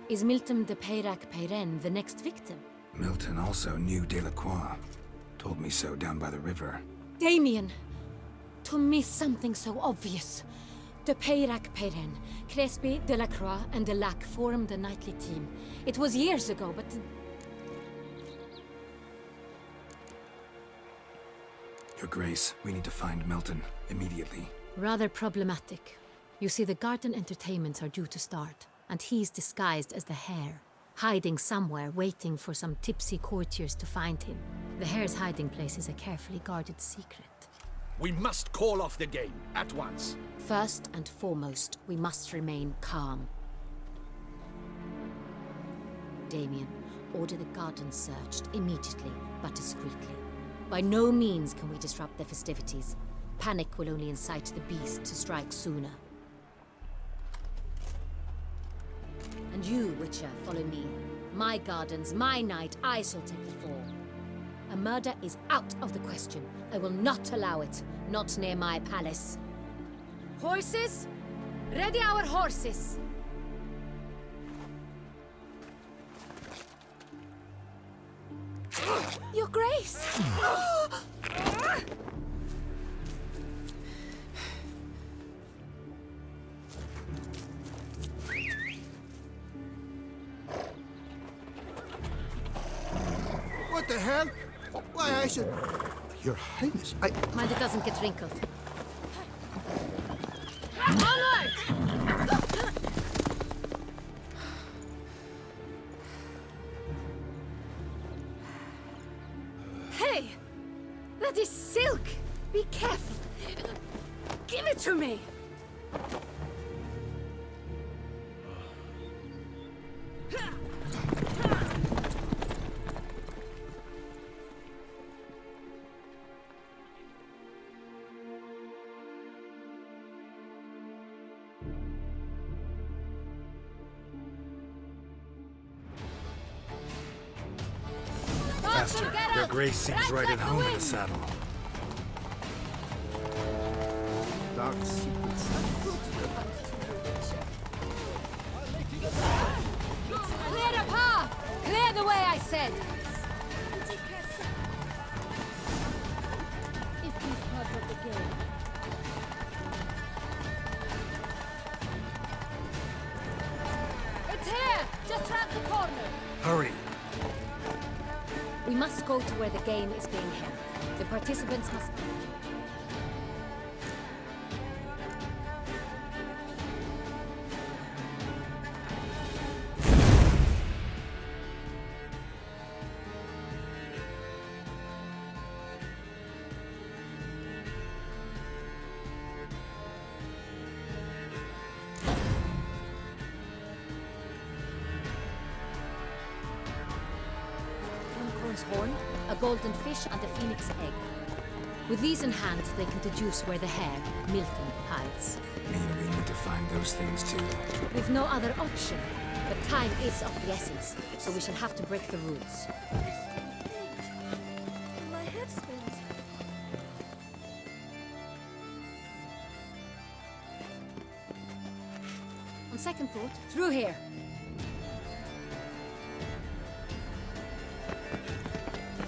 Is Milton de Peyrac-Peyren the next victim? Milton also knew Delacroix. Told me so down by the river. Damien! To miss something so obvious. De Peyrac-Peyren, Crespi, Delacroix, and Delac formed a knightly team. It was years ago, but... Your Grace, we need to find Milton, immediately. Rather problematic. You see, the garden entertainments are due to start, and he's disguised as the hare, hiding somewhere, waiting for some tipsy courtiers to find him. The hare's hiding place is a carefully guarded secret. We must call off the game, at once. First and foremost, we must remain calm. Damien, order the garden searched immediately, but discreetly. By no means can we disrupt the festivities. Panic will only incite the beast to strike sooner. And you, Witcher, follow me. My gardens, my night, I shall take the fall. A murder is out of the question. I will not allow it. Not near my palace. Horses? Ready our horses! Your Grace! What the hell? Why, I should... Your Highness, I... Mind it doesn't get wrinkled. Onward! Hey! That is silk! Be careful! Give it to me! Faster. Your Grace seems right at home in the saddle. Dark secrets. Clear the path! Clear the way, I said! It is part of the game. It's here! Just round the corner! Hurry! We must go to where the game is being held. The participants must... horn, a golden fish, and a phoenix egg. With these in hand, they can deduce where the hare, Milton, hides. Mean we need to find those things too? We've no other option, but time is of the essence, so we shall have to break the rules. My head spins. On second thought, through here.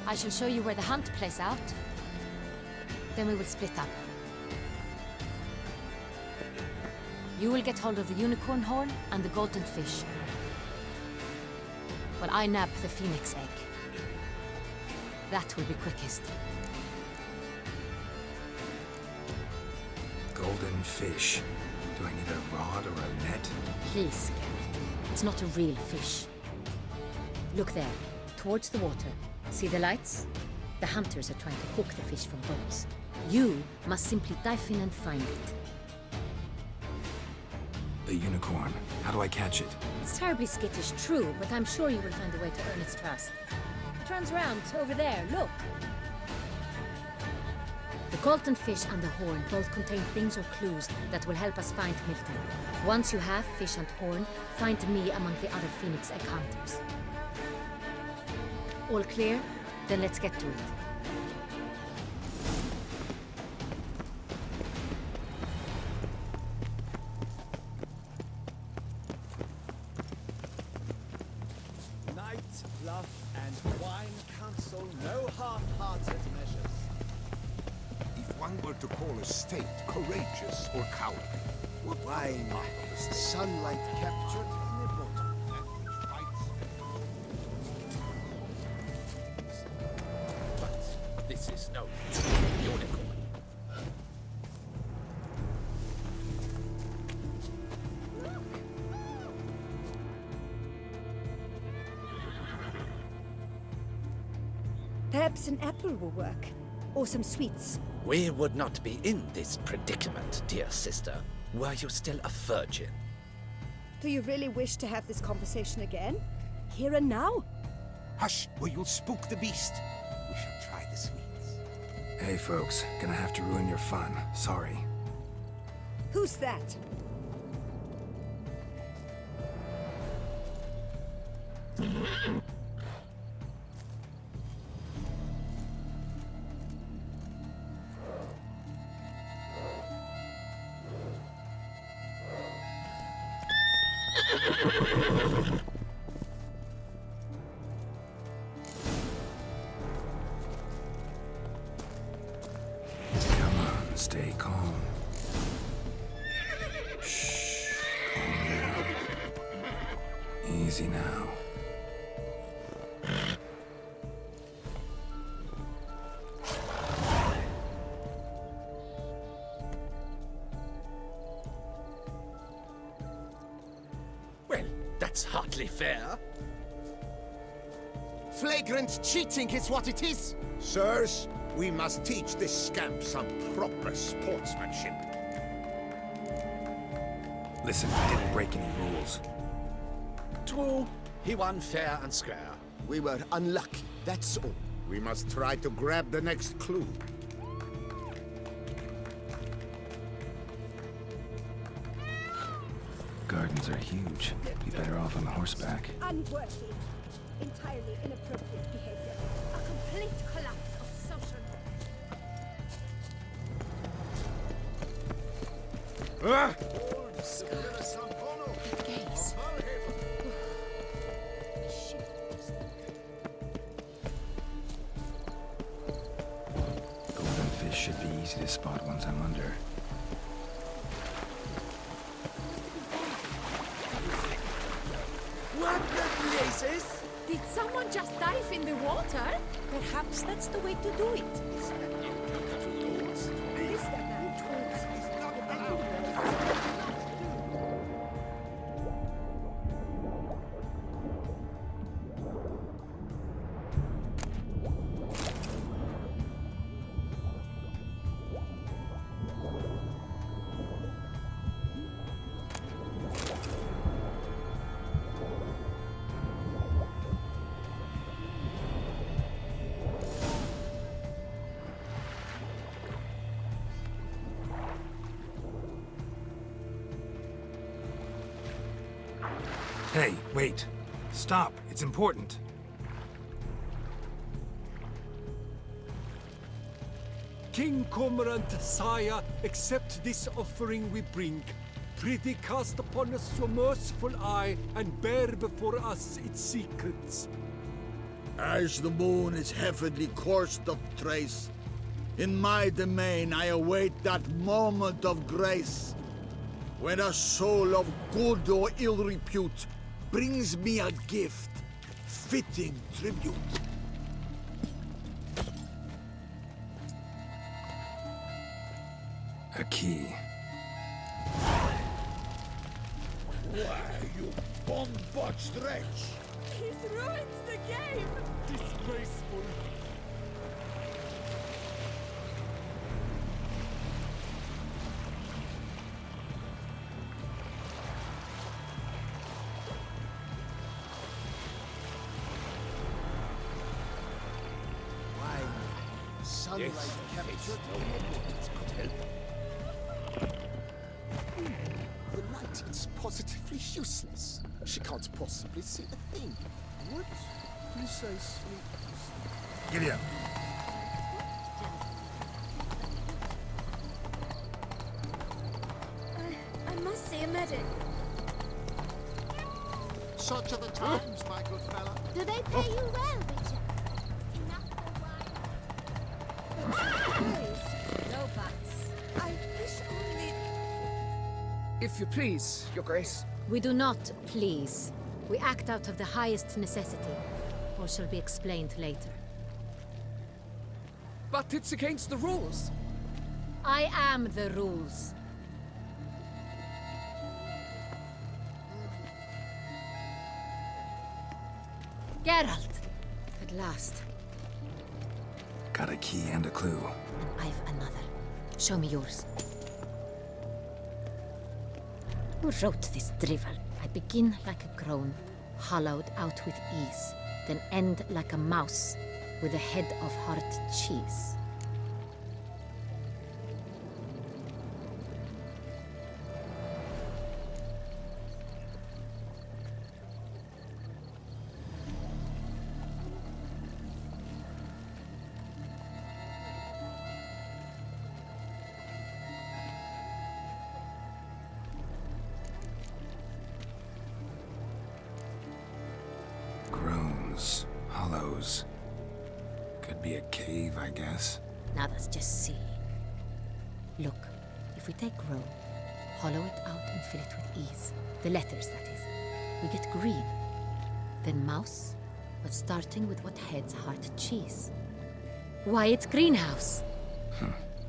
I shall show you where the hunt plays out. Then we will split up. You will get hold of the unicorn horn and the golden fish, while I nab the phoenix egg. That will be quickest. Golden fish. Do I need a rod or a net? Please, Garrett. It's not a real fish. Look there, towards the water. See the lights? The hunters are trying to hook the fish from boats. You must simply dive in and find it. The unicorn. How do I catch it? It's terribly skittish, true, but I'm sure you will find a way to earn its trust. It runs around over there, look. The golden fish and the horn both contain things or clues that will help us find Milton. Once you have fish and horn, find me among the other phoenix egg hunters. All clear? Then let's get to it. Night, bluff, and wine counsel no half-hearted measures. If one were to call a state courageous or cowardly, what wine, sunlight captured in a bottle, that which fights. But this is no unicorn. Perhaps an apple will work. Or some sweets. We would not be in this predicament, dear sister, were you still a virgin. Do you really wish to have this conversation again? Here and now? Hush, or you'll spook the beast. We shall try the sweets. Hey, folks. Gonna have to ruin your fun. Sorry. Who's that? Come on, stay calm. Shh. Calm down. Easy now. Well, that's hardly fair. Flagrant cheating is what it is! Sirs, we must teach this scamp some proper sportsmanship. Listen, I didn't break any rules. True, he won fair and square. We were unlucky, that's all. We must try to grab the next clue. Gardens are huge. Be better off on horseback. Unworthy. Entirely inappropriate behavior. A complete collapse of social Ah! Gaze. Golden fish should be easy to spot once I'm under. What the blazes? Did someone just dive in the water? Perhaps that's the way to do it. Is that man tools? Hey, wait. Stop. It's important. King Cormorant, sire, accept this offering we bring. Prithee cast upon us your merciful eye, and bear before us its secrets. As the moon is heavenly course doth trace, in my domain I await that moment of grace, when a soul of good or ill repute brings me a gift, fitting tribute. A key. Why, you bomb-botched wretch! He's ruined the game! Disgraceful. Sunlight captured could help. The light is positively useless. She can't possibly see a thing. What precisely? Giddy up. I must see a medic. Such are the times, my good fella. Do they pay you well, Richard? Please. No buts. I wish only... If you please, Your Grace. We do not please. We act out of the highest necessity. Or shall be explained later. But it's against the rules. I am the rules. Geralt! At last. Got a key and a clue. And I've another. Show me yours. Who wrote this drivel? I begin like a groan, hollowed out with ease, then end like a mouse with a head of hard cheese. Groans, hollows. Could be a cave, I guess. Now that's just silly. Look, if we take groan, hollow it out and fill it with ease. The letters, that is. We get green. Then mouse, but starting with what heads hard cheese. Why, it's greenhouse!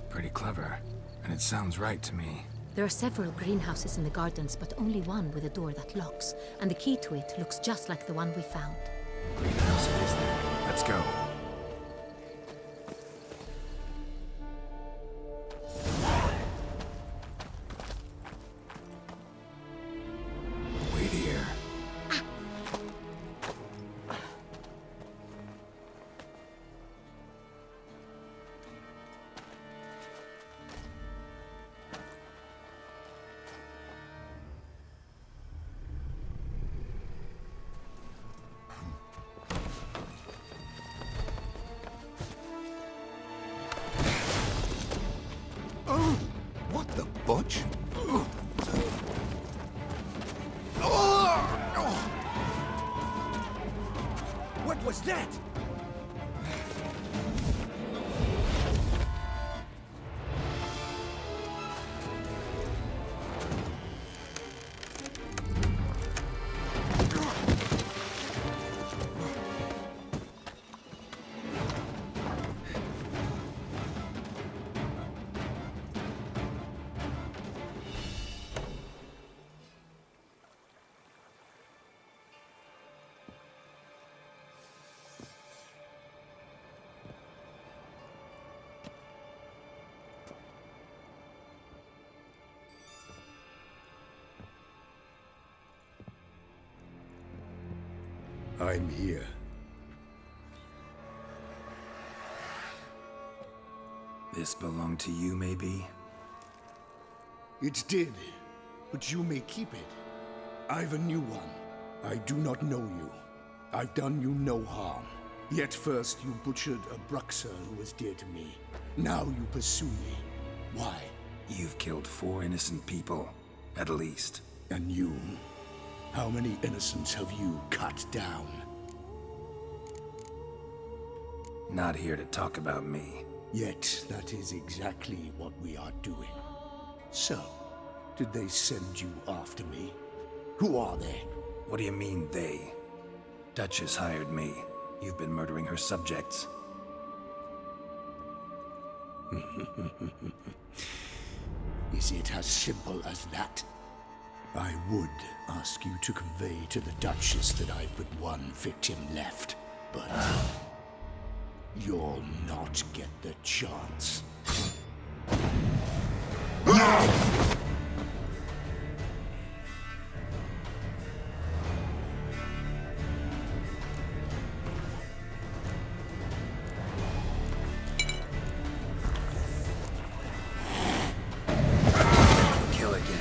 Pretty clever. And it sounds right to me. There are several greenhouses in the gardens, but only one with a door that locks, and the key to it looks just like the one we found. Greenhouse it is then. Let's go. Wait here. Oh, what the butch? What was that? I'm here. This belonged to you, maybe? It did, but you may keep it. I've a new one. I do not know you. I've done you no harm. Yet first you butchered a Bruxer who was dear to me. Now you pursue me. Why? You've killed 4 innocent people, at least. And you? How many innocents have you cut down? Not here to talk about me. Yet that is exactly what we are doing. So, did they send you after me? Who are they? What do you mean, they? Duchess hired me. You've been murdering her subjects. Is it as simple as that? I would ask you to convey to the Duchess that I've but one victim left, but you'll not get the chance. Kill again.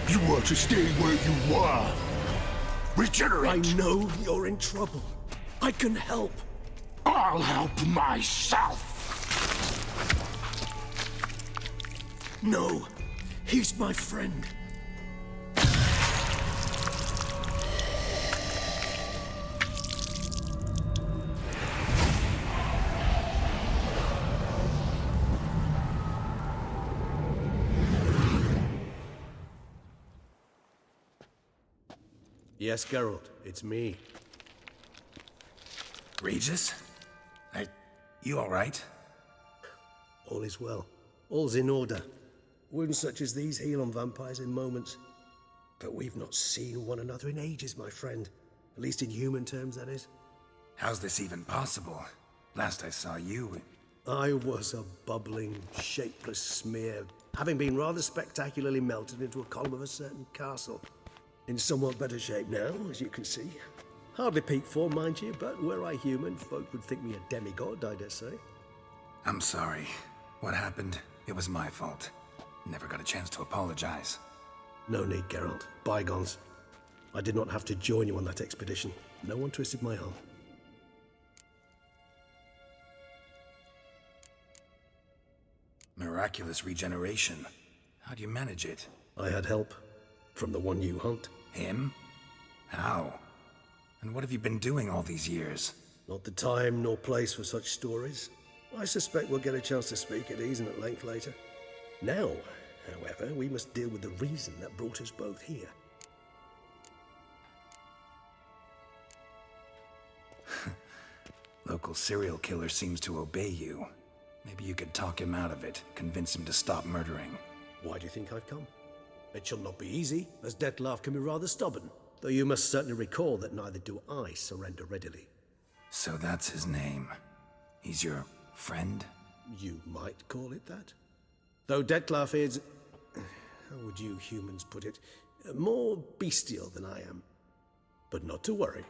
You were to stay where you were. Regenerate! I know you're in trouble. I can help. I'll help myself! No, he's my friend. Yes, Geralt, it's me. Regis? You all right? All is well. All's in order. Wounds such as these heal on vampires in moments. But we've not seen one another in ages, my friend. At least in human terms, that is. How's this even possible? Last I saw you... I was a bubbling, shapeless smear, having been rather spectacularly melted into a column of a certain castle. In somewhat better shape now, as you can see. Hardly peak form, mind you, but were I human, folk would think me a demigod, I dare say. I'm sorry. What happened, it was my fault. Never got a chance to apologize. No need, Geralt. Bygones. I did not have to join you on that expedition. No one twisted my arm. Miraculous regeneration. How do you manage it? I had help. From the one you hunt. Him? How? And what have you been doing all these years? Not the time nor place for such stories. I suspect we'll get a chance to speak at ease and at length later. Now, however, we must deal with the reason that brought us both here. Local serial killer seems to obey you. Maybe you could talk him out of it, convince him to stop murdering. Why do you think I've come? It shall not be easy, as Dettlaff can be rather stubborn. Though you must certainly recall that neither do I surrender readily. So that's his name. He's your friend? You might call it that. Though Dettlaff is... how would you humans put it? More bestial than I am. But not to worry.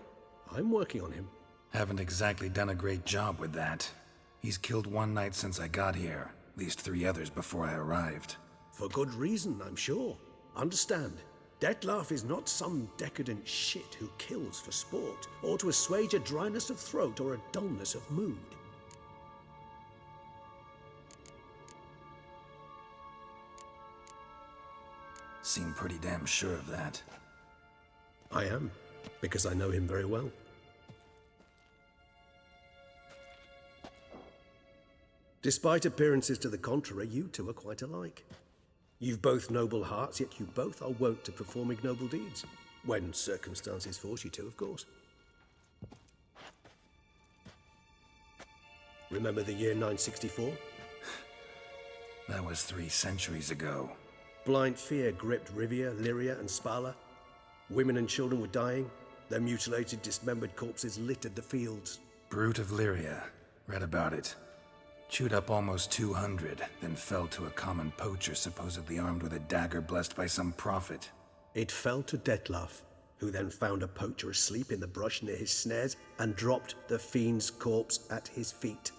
I'm working on him. Haven't exactly done a great job with that. He's killed one knight since I got here. At least 3 others before I arrived. For good reason, I'm sure. Understand, Dettlaff is not some decadent shit who kills for sport, or to assuage a dryness of throat or a dullness of mood. Seem pretty damn sure of that. I am, because I know him very well. Despite appearances to the contrary, you two are quite alike. You've both noble hearts, yet you both are wont to perform ignoble deeds. When circumstances force you to, of course. Remember the year 964? That was 3 centuries ago. Blind fear gripped Rivia, Lyria, and Spala. Women and children were dying. Their mutilated, dismembered corpses littered the fields. Brute of Lyria. Read about it. Chewed up almost 200, then fell to a common poacher supposedly armed with a dagger blessed by some prophet. It fell to Dettlaff, who then found a poacher asleep in the brush near his snares and dropped the fiend's corpse at his feet.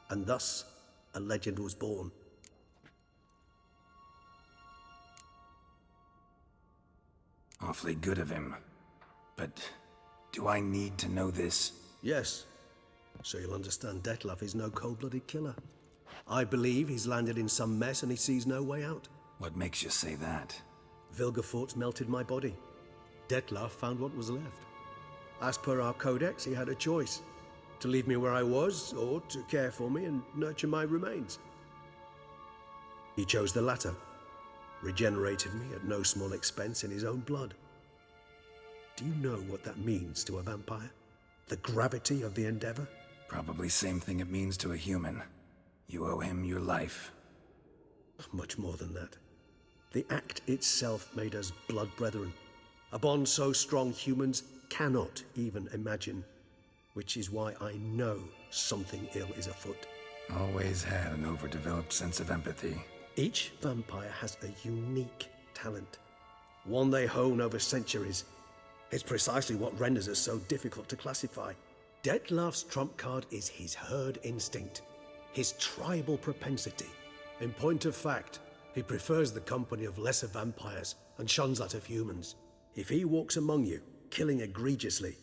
And thus, a legend was born. Awfully good of him. But do I need to know this? Yes. So you'll understand Dettlaff is no cold-blooded killer. I believe he's landed in some mess and he sees no way out. What makes you say that? Vilgefortz melted my body. Dettlaff found what was left. As per our codex, he had a choice. To leave me where I was, or to care for me and nurture my remains. He chose the latter. Regenerated me at no small expense in his own blood. Do you know what that means to a vampire? The gravity of the endeavor? Probably same thing it means to a human. You owe him your life. Much more than that. The act itself made us blood brethren. A bond so strong humans cannot even imagine. Which is why I know something ill is afoot. Always had an overdeveloped sense of empathy. Each vampire has a unique talent. One they hone over centuries. It's precisely what renders us so difficult to classify. Dettlaff's trump card is his herd instinct, his tribal propensity. In point of fact, He prefers the company of lesser vampires and shuns that of humans. If he walks among you, killing egregiously,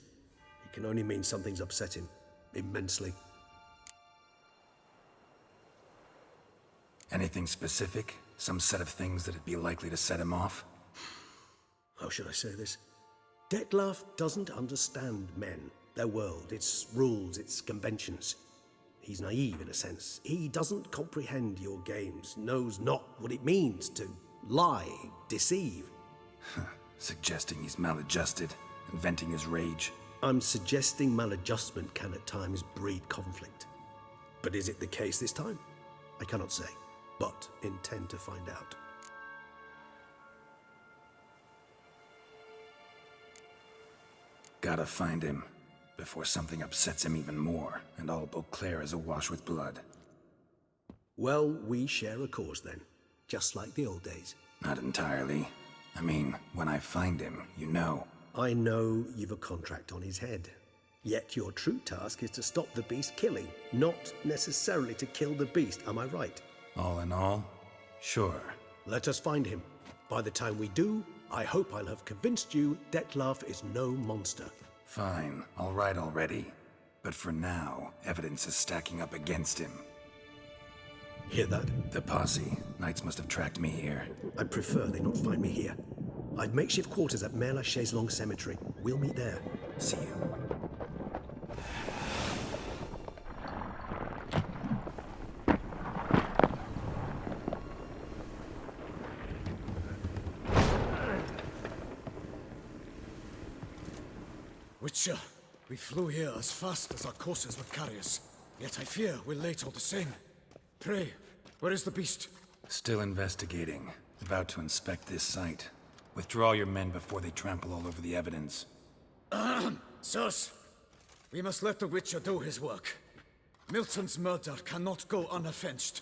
it can only mean something's upset him immensely. Anything specific? Some set of things that'd be likely to set him off? How should I say this? Detlef doesn't understand men, their world, its rules, its conventions. He's naive in a sense. He doesn't comprehend your games, knows not what it means to lie, deceive. Suggesting he's maladjusted and venting his rage. I'm suggesting maladjustment can at times breed conflict. But is it the case this time? I cannot say, but intend to find out. Gotta find him, before something upsets him even more, and all Beauclair is awash with blood. Well, we share a cause then, just like the old days. Not entirely. I mean, when I find him, you know. I know you've a contract on his head. Yet your true task is to stop the beast killing, not necessarily to kill the beast, am I right? All in all, sure. Let us find him. By the time we do, I hope I'll have convinced you Detlef is no monster. Fine, all right already. But for now, evidence is stacking up against him. Hear that? The posse. Knights must have tracked me here. I'd prefer they not find me here. I've makeshift quarters at Mère Lachaise Long Cemetery. We'll meet there. See you. Witcher, we flew here as fast as our courses would carry us. Yet I fear we're late all the same. Pray, where is the beast? Still investigating. About to inspect this site. Withdraw your men before they trample all over the evidence. Sirs, we must let the Witcher do his work. Milton's murder cannot go unavenged.